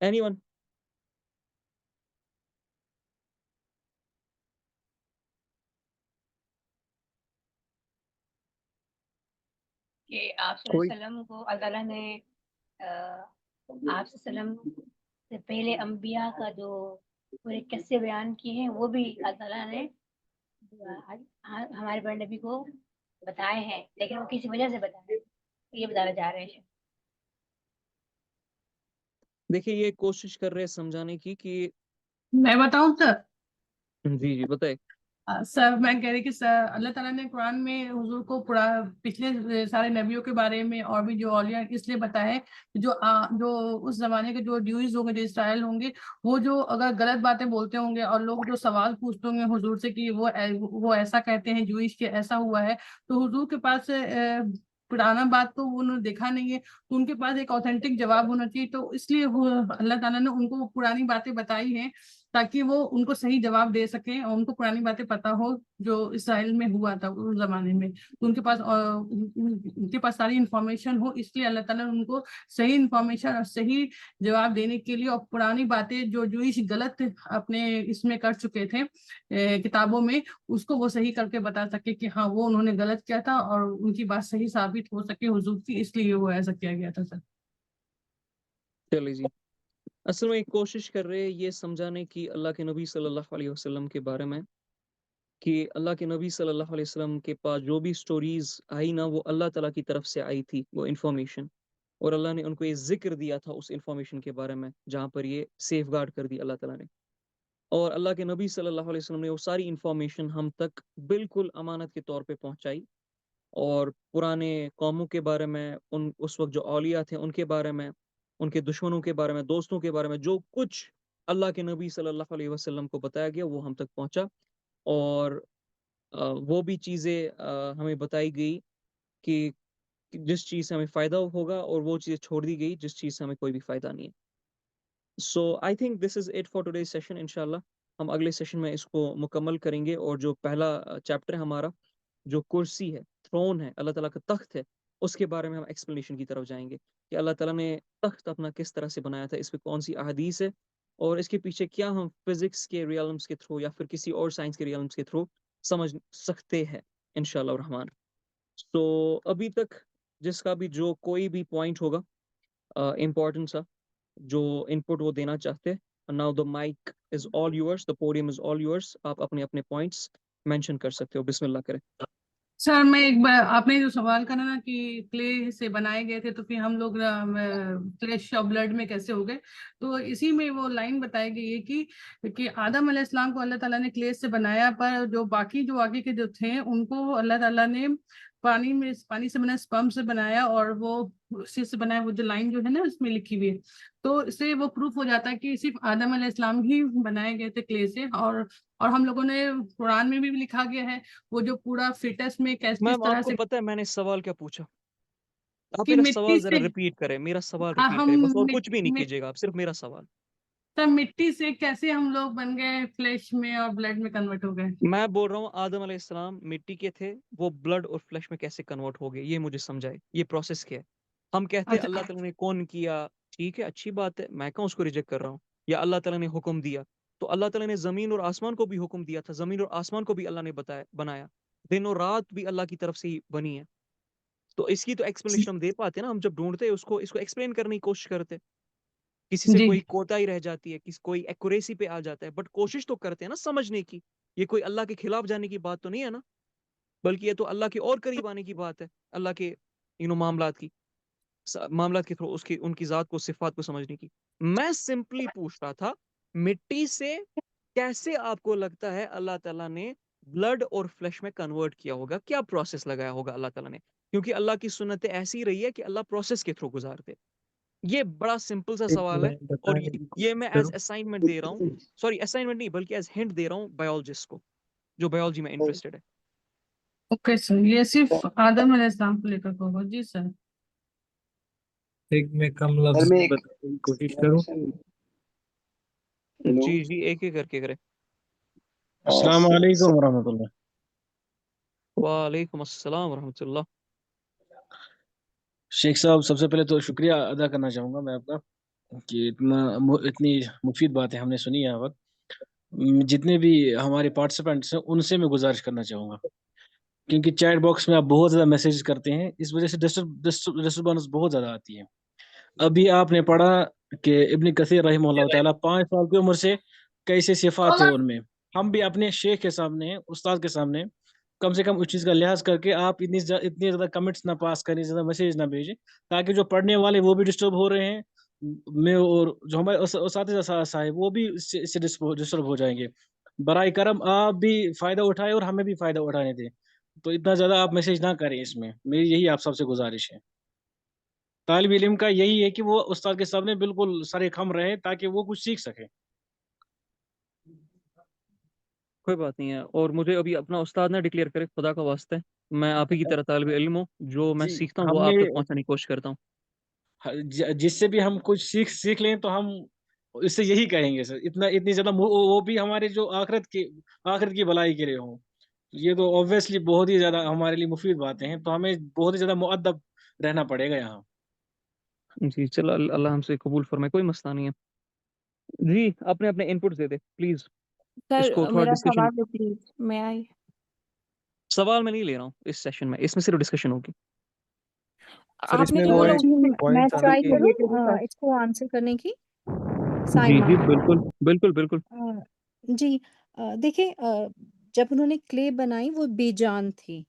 S1: Anyone?
S16: کہ آپ صلی
S1: کوئی
S16: اللہ علیہ وسلم کو اللہ تعالیٰ نے آپ صلی اللہ علیہ وسلم سے پہلے انبیاء کا جو پورے قصے بیان کیے ہیں وہ بھی اللہ تعالیٰ نے ہمارے بڑے نبی کو بتائے ہیں، لیکن وہ کسی وجہ سے بتائے ہیں، یہ بتانا چاہ رہے ہیں.
S1: دیکھیے یہ کوشش کر رہے ہیں سمجھانے کی کہ
S17: میں بتاؤں سر؟
S1: جی جی بتائے.
S17: سر میں کہہ رہی کہ سر اللہ تعالیٰ نے قرآن میں حضور کو پچھلے سارے نبیوں کے بارے میں اور بھی جو اولیاء اس لیے بتایا ہے جو اس زمانے کے جو ڈیوز ہوں گے، جو اسرائیل ہوں گے، وہ جو اگر غلط باتیں بولتے ہوں گے اور لوگ جو سوال پوچھتے ہوں گے حضور سے کہ وہ ایسا کہتے ہیں جوئش کے ایسا ہوا ہے، تو حضور کے پاس پرانا بات تو انہوں نے دیکھا نہیں ہے، تو ان کے پاس ایک اوتھینٹک جواب ہونا چاہیے، تو اس لیے وہ اللہ تعالیٰ نے ان کو پرانی باتیں بتائی ہیں تاکہ وہ ان کو صحیح جواب دے سکیں اور ان کو پرانی باتیں پتہ ہو جو اسرائیل میں ہوا تھا اس زمانے میں، تو ان کے پاس ساری انفارمیشن ہو، اس لیے اللہ تعالیٰ نے ان کو صحیح انفارمیشن اور صحیح جواب دینے کے لیے اور پرانی باتیں جو جوئش غلط اپنے اس میں کر چکے تھے کتابوں میں، اس کو وہ صحیح کر کے بتا سکے کہ ہاں وہ انہوں نے غلط کیا تھا اور ان کی بات صحیح ثابت ہو سکے حضور کی، اس لیے وہ ایسا کیا گیا تھا سر.
S1: چلیے جی، اصل میں کوشش کر رہے یہ سمجھانے کی اللہ کے نبی صلی اللہ علیہ وسلم کے بارے میں کہ اللہ کے نبی صلی اللہ علیہ وسلم کے پاس جو بھی سٹوریز آئی نا وہ اللہ تعالیٰ کی طرف سے آئی تھی، وہ انفارمیشن، اور اللہ نے ان کو یہ ذکر دیا تھا اس انفارمیشن کے بارے میں جہاں پر یہ سیف گارڈ کر دی اللہ تعالیٰ نے، اور اللہ کے نبی صلی اللہ علیہ وسلم نے وہ ساری انفارمیشن ہم تک بالکل امانت کے طور پہ پہنچائی، اور پرانے قوموں کے بارے میں، اس وقت جو اولیاء تھے ان کے بارے میں، ان کے دشمنوں کے بارے میں، دوستوں کے بارے میں، جو کچھ اللہ کے نبی صلی اللہ علیہ وسلم کو بتایا گیا وہ ہم تک پہنچا، اور وہ بھی چیزیں ہمیں بتائی گئی کہ جس چیز سے ہمیں فائدہ ہوگا، اور وہ چیزیں چھوڑ دی گئی جس چیز سے ہمیں کوئی بھی فائدہ نہیں ہے. So I think this is it for today's session. انشاءاللہ ہم اگلے سیشن میں اس کو مکمل کریں گے، اور جو پہلا چیپٹر ہے ہمارا جو کرسی ہے، تھرون ہے، اللہ تعالیٰ کا تخت ہے، اس کے بارے میں ہم ایکسپلینیشن کی طرف جائیں گے کہ اللہ تعالیٰ نے تخت اپنا کس طرح سے بنایا تھا، اس پہ کون سی احادیث ہے، اور اس کے پیچھے کیا ہم فزکس کے ریئلمس کے تھرو یا پھر کسی اور سائنس کے ریئلمس کے تھرو سمجھ سکتے ہیں انشاءاللہ الرحمن. تو ابھی تک جس کا بھی جو کوئی بھی پوائنٹ ہوگا امپورٹنٹ سا جو انپٹ وہ دینا چاہتے ہیں، now the mic is all yours, the podium is all yours. آپ اپنے اپنے پوائنٹس مینشن کر سکتے ہو. بسم اللہ کریں.
S17: سر میں ایک بار آپ نے جو سوال کرا نا کہ کلے سے بنائے گئے تھے تو پھر ہم لوگ فلیش اور بلڈ میں کیسے ہو گئے، تو اسی میں وہ لائن بتائی گئی ہے کہ آدم علیہ السلام کو اللہ تعالیٰ نے کلے سے بنایا، پر جو باقی جو آگے کے جو تھے ان کو اللہ تعالیٰ نے پانی سے بنا اسپرم سے بنایا، اور وہ اسی سے بنایا، وہ جو لائن جو ہے نا اس میں لکھی ہوئی ہے، تو اس سے وہ پروف ہو جاتا ہے کہ صرف آدم علیہ السلام ہی بنائے گئے تھے کلے سے، اور ہم لوگوں نے قرآن میں بھی لکھا گیا ہے وہ جو پورا فٹس میں کس
S1: میم
S17: طرح
S1: آپ کو
S17: سے
S1: پتہ ہے میں نے سوال کیا پوچھا؟ آپ
S17: کہ
S1: میرا
S17: مٹی
S1: سوال ذرا
S17: سے
S1: ریپیٹ کریں، میرا سوال ریپیٹ
S17: ہم
S1: کریں بس، اور کچھ بھی نہیں کیجیے گا آپ، صرف میرا سوال.
S17: تب مٹی سے کیسے ہم لوگ بن گئے فلیش میں اور بلڈ میں کنورٹ ہو گئے؟
S1: میں بول رہا ہوں آدم علیہ السلام مٹی کے تھے، وہ بلڈ اور فلیش میں کیسے کنورٹ ہو گئے، یہ مجھے سمجھائے، یہ پروسیس کیا ہے. ہم کہتے ہیں اللہ
S17: اچھا
S1: تعالیٰ نے کون کیا، ٹھیک ہے اچھی بات ہے، میں کہاں اس کو ریجیکٹ کر رہا ہوں، یا اللہ تعالیٰ نے حکم دیا، تو اللہ تعالیٰ نے زمین اور آسمان کو بھی حکم دیا تھا، زمین اور آسمان کو بھی اللہ نے بنایا، دن اور رات بھی اللہ کی طرف سے ہی بنی ہے. تو اس کی تو ایکسپلینیشن ہم دے پاتے ہیں نا، ہم جب ڈھونڈتے ہیں اس کو ایکسپلین کرنے کی کوشش کرتے، کسی سے
S17: جی
S1: کوئی کوتاہی رہ جاتی ہے، کوئی ایکوریسی پہ آ جاتا ہے، بٹ کوشش تو کرتے ہیں نا سمجھنے کی. یہ کوئی اللہ کے خلاف جانے کی بات تو نہیں ہے نا، بلکہ یہ تو اللہ کے اور قریب آنے کی بات ہے، اللہ کے معاملات کے تھرو ان کی ذات کو، صفات کو سمجھنے کی. میں سمپلی پوچھ رہا تھا مٹی سے کیسے آپ کو لگتا ہے اللہ تعالیٰ نے بلڈ اور فلیش میں کنورٹ کیا ہوگا، کیا پروسیس لگایا ہوگا اللہ تعالیٰ نے، کیونکہ اللہ کی سنتیں ایسی رہی ہے کہ اللہ پروسیس کے تھرو گزارتے. یہ بڑا سمپل سا سوال ہے،
S14: میں
S1: اور
S14: بتانے کی
S1: یہ
S14: کوشش
S1: میں ایز
S14: کروں.
S1: اسائنمنٹ دے رہا ہوں، سوری اسائنمنٹ نہیں بلکہ ایز ہنٹ دے رہا ہوں بایولوجسٹ کو جو بایولوجی میں انٹرسٹڈ ہے.
S17: اوکے سر، یہ صرف آدم علیہ السلام کو لے کر ہوگا. جی سر.
S14: ایک میں کم
S4: سر
S14: لفظ
S4: میں
S14: میں
S4: ایک
S14: بتانے کی کوشش کروں.
S4: ہیلو،
S1: جی جی ایک ایک کر کے کرے.
S14: السلام علیکم ورحمۃ اللہ.
S1: وعلیکم السلام ورحمۃ اللہ.
S14: شیخ صاحب سب سے پہلے تو شکریہ ادا کرنا چاہوں گا میں آپ کا.
S18: کہ اتنی مفید باتیں ہم نے سنی یہاں وقت. جتنے بھی ہمارے پارٹیسپینٹس ہیں ان سے میں گزارش کرنا چاہوں گا، کیونکہ چیٹ باکس میں آپ بہت زیادہ میسیج کرتے ہیں، اس وجہ سے ڈسٹربنس بہت زیادہ آتی ہے. ابھی آپ نے پڑھا کہ ابن کثیر رحمہ اللہ تعالیٰ 5 سال کی عمر سے کیسے صفات تھے ان میں. ہم بھی اپنے شیخ کے سامنے، استاد کے سامنے کم سے کم اس چیز کا لحاظ کر کے آپ اتنی زیادہ کمنٹس نہ پاس کریں، زیادہ میسیج نہ بھیجیں، تاکہ جو پڑھنے والے وہ بھی ڈسٹرب ہو رہے ہیں، میں اور جو ہمارے اساتذہ صاحب وہ بھی اس سے ڈسٹرب ہو جائیں گے. برائے کرم آپ بھی فائدہ اٹھائیں اور ہمیں بھی فائدہ اٹھانے دیں. تو اتنا زیادہ آپ میسیج نہ کریں، اس میں میری یہی آپ سب سے گزارش ہے. طالب علم کا یہی ہے کہ وہ استاد کے سامنے بالکل سر خم رہے تاکہ وہ کچھ سیکھ سکے.
S1: کوئی بات نہیں ہے، اور مجھے ابھی اپنا استاد نہ ڈکلیئر کرے، خدا کا واسطہ ہے. میں آپ ہی کی طرح طالب علم ہوں، جو میں
S18: جی
S1: سیکھتا ہوں
S18: ہم
S1: وہ
S18: نے
S1: آپ تک پہنچانے کی کوشش کرتا ہوں.
S18: جس سے بھی ہم کچھ سیکھ لیں تو ہم اس سے یہی کہیں گے سر، اتنی زیادہ وہ بھی ہمارے جو آخرت کی بھلائی کے لیے ہوں. یہ تو obviously بہت ہی زیادہ ہمارے لیے مفید باتیں ہیں، تو ہمیں بہت ہی زیادہ مؤدب رہنا پڑے گا یہاں.
S1: جی چلو، اللہ ہم سے قبول فرمائے، کوئی مسئلہ نہیں ہے. جی اپنے اپنے ان پٹ دے دے پلیز. اس کو
S19: سر
S1: تھوڑا
S19: میرا
S1: ڈسکشن.
S19: سوال ہے پلیز، میں آئی.
S1: سوال میں نہیں لے رہا ہوں اس سیشن میں، اس میں صرف ڈسکشن ہوگی.
S20: سر
S19: آپ
S20: اس
S19: نے
S20: میں
S19: تو
S20: وہ
S19: بولا
S20: ایک
S19: میں
S20: پوائنٹ تھا
S19: ٹرائی
S20: کہ
S19: کروں اس کو آنسر کرنے کی.
S1: جی
S19: سائمہ
S1: جی بالکل بالکل بالکل.
S19: جی دیکھیں جب انہوں نے کلے بنائی وہ بے جان تھی،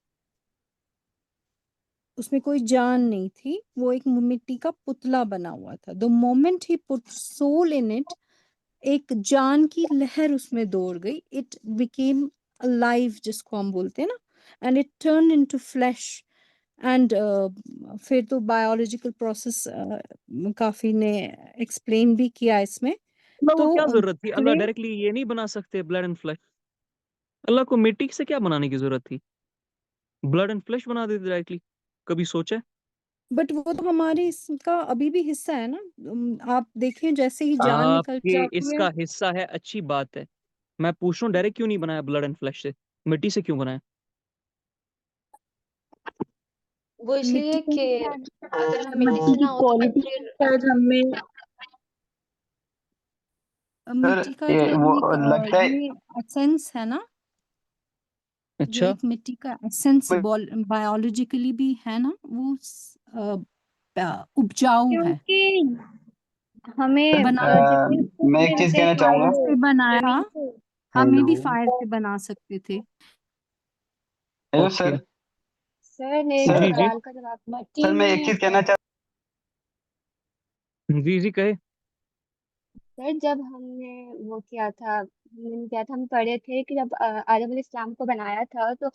S19: اس میں کوئی جان نہیں تھی، وہ ایک مٹی کا پتلا بنا ہوا تھا. the moment he put soul in it، ایک جان کی لہر اس میں دوڑ گئی. it became alive جس کو ہم بولتے ہیں نا، and it turned into flesh. And پھر تو بایولوجیکل پروسیس کافی نے ایکسپلین بھی کیا اس میں.
S1: اللہ
S19: تو
S1: کو کیا ضرورت تھی؟ اللہ
S19: کلے
S1: ڈائریکٹلی یہ نہیں بنا سکتے بلڈ اینڈ فلیش؟ اللہ کو مٹی سے کیا بنانے کی ضرورت تھی؟ بلڈ اینڈ فلیش بنا دیتے ڈائریکٹلی. کبھی سوچا ہے؟
S19: بٹ وہ تو ہمارے اس کا ابھی بھی حصہ ہے نا. آپ دیکھیں جیسے ہی جان
S1: آپ
S19: نکل
S1: کے
S19: جاتی
S1: اس
S19: ہے.
S1: کا حصہ ہے، اچھی بات ہے. میں پوچھ رہا ہوں ڈائریکٹ کیوں نہیں بنایا بلڈ اینڈ فلیش سے؟ مٹی سے کیوں بنایا؟
S5: وہ اس
S19: مٹی
S5: لیے کہ اگر ہم مٹی
S12: مٹی
S5: سے
S12: کی
S5: نہ ہو تو
S12: کوالٹی
S5: پھر
S12: شاید ہمیں
S19: مٹی کا جو
S4: وہ
S19: ایک
S4: لگتا ہے
S19: یہ اسینس ہے نا، جو
S1: اچھا
S19: ایک مٹی کا ایسنس بایولوجیکلی بھی ہے نا، وہ اپجاؤ ہے.
S9: کیونکہ ہمیں
S19: بنانا
S9: جتنے فوڈ
S4: میں ایک چیز
S9: ملتے
S4: کہنا
S9: ہیں
S4: چاہوں گا.
S19: فائر
S9: وہ
S19: سے بنایا،
S9: زمین سے.
S19: ہمیں
S4: ہیلو
S19: بھی فائر سے بنا سکتے تھے.
S4: Hello
S1: okay.
S9: سر میرے
S4: سر
S1: جی جی
S9: سوال کا جواب مٹی
S4: سر میں ایک چیز کہنا چاہتا
S1: جی جی کہے.
S9: سر جب ہم نے وہ کیا تھا ہم پڑھے تھے کہ جب آدم علیہ السلام کو بنایا تھا تو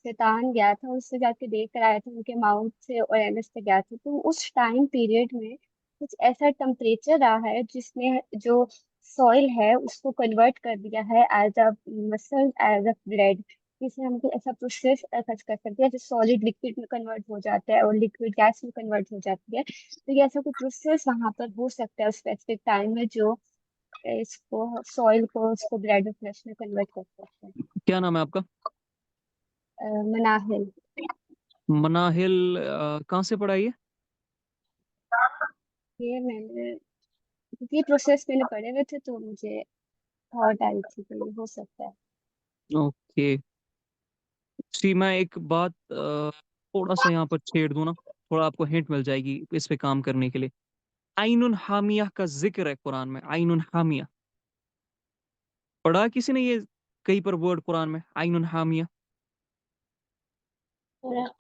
S9: شیطان گیا تھا، اس سے جا کے دیکھ کر آیا تھا ان کے ماؤتھ سے اور ایمس سے گیا تھا. تو اس ٹائم پیریڈ میں کچھ ایسا ٹمپریچر رہا ہے جس نے جو سوئل ہے اس کو کنورٹ کر دیا ہے ایز اے مسل، ایز اے بلڈ. جس میں ہم کو ایسا پروسیس کر سکتے ہیں جو سالڈ لکوڈ میں کنورٹ ہو جاتا ہے اور لکوڈ گیس میں کنورٹ ہو جاتی ہے. تو یہ ایسا کوئی پروسیس وہاں پر ہو سکتا ہے اسپیسیفک ٹائم میں جو اس کو سوئل کو اس کو بلڈ فلیش میں کنورٹ کر سکتے ہیں.
S1: کیا نام ہے آپ کا؟
S9: مناحل.
S1: مناحل. کہاں سے پڑھا یہ؟
S9: یہ میں نے یہ پروسیس میں نے پڑھے ہوئے تھے تو مجھے تھاٹ آئی تھی کہ یہ ہو سکتا ہے.
S1: اوکے. سی میں ایک بات تھوڑا سا یہاں پر چھیڑ دوں نا، تھوڑا آپ کو ہنٹ مل جائے گی اس پہ کام کرنے کے لیے. عین حامیہ کا ذکر ہے قرآن میں. عین حامیہ پڑھا کسی نے یہ کہیں پر ورڈ قرآن میں؟ عین حامیہ.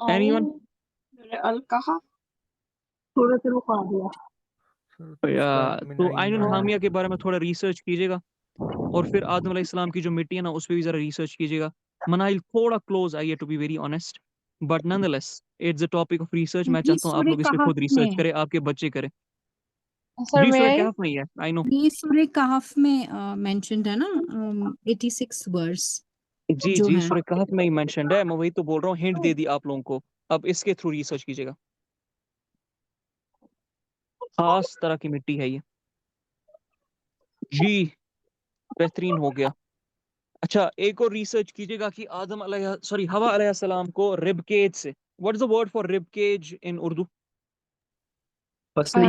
S1: Any one?
S12: الکہف تھوڑا سا رکا دیا.
S1: تو عین حامیہ کے بارے میں تھوڑا ریسرچ کیجیے گا، اور پھر آدم علیہ السلام کی جو مٹی ہے نا اس پہ بھی ذرا ریسرچ کیجیے گا. مناحل تھوڑا کلوز آئی ہے to be very honest, but nonetheless it's a topic of research. میں
S19: یہ
S1: چاہتا ہوں آپ
S19: سورہ
S1: لوگ اس پہ خود
S19: کہف میں
S1: ریسرچ کریں، آپ کے بچے کریں.
S9: سر
S1: جی سورہ
S9: میں
S1: کہف میں ہی ہے. آئی نو.
S19: یہ سورہ کہف میں مینشنڈ ہے نا، 86 ورس
S1: جی
S19: جو
S1: جی
S19: ہے.
S1: سورہ کہف میں ہی مینشنڈ ہے. میں وہی تو بول رہا ہوں، ہنٹ دے دی آپ لوگوں کو. اب اس کے تھرو ریسرچ کیجیے گا. خاص طرح کی مٹی ہے یہ. جی بہترین ہو گیا. اچھا ایک اور ریسرچ کیجیے گا کہ آدم علیہ حوا علیہ السلام کو رب کیج سے، what is the word for رب cage in Urdu?
S11: پسلی.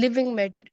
S21: living matter।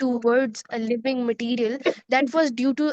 S21: towards a living material, that was due to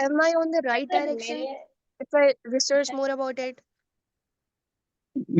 S21: am I on the right direction if I research more about it?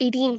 S21: 18।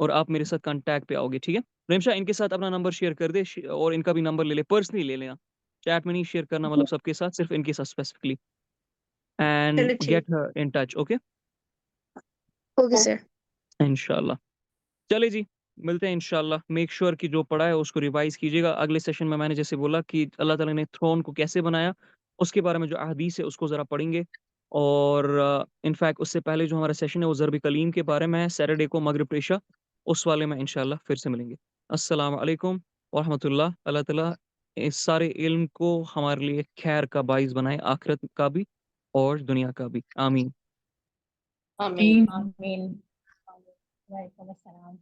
S1: اور آپ میرے ساتھ کانٹیکٹ پہ آؤ گے. ٹھیک ہے ریمشا ان کے ساتھ اپنا نمبر شیئر کر دے اور ان کا بھی نمبر لے لے, پرسنلی لے لینا, چیٹ میں نہیں شیئر کرنا, مطلب سب کے ساتھ, صرف ان کے ساتھ اسپیسیفکلی, اینڈ
S21: چلو ٹھیک.
S1: Get her in touch. Okay
S21: okay sir.
S1: انشاءاللہ. چلے جی ملتے ہیں انشاءاللہ. میک شیور کہ جو پڑھا ہے اس کو ریوائز کیجیے گا. اگلے سیشن میں نے جیسے بولا کہ اللہ تعالیٰ نے تھرون کو کیسے بنایا اس کے بارے میں جو احادیث ہے اس کو ذرا پڑھیں گے. اور انفیکٹ اس سے پہلے جو ہمارا سیشن ہے وہ ضرب کلیم کے بارے میں ہے, سیٹرڈے کو مغرب پیشہ, اس والے میں انشاءاللہ پھر سے ملیں گے. السلام علیکم ورحمۃ اللہ. اللہ تعالیٰ اس سارے علم کو ہمارے لیے خیر کا باعث بنائے, آخرت کا بھی اور دنیا کا بھی. آمین.
S16: آمین. آمین. وعلیکم السلام.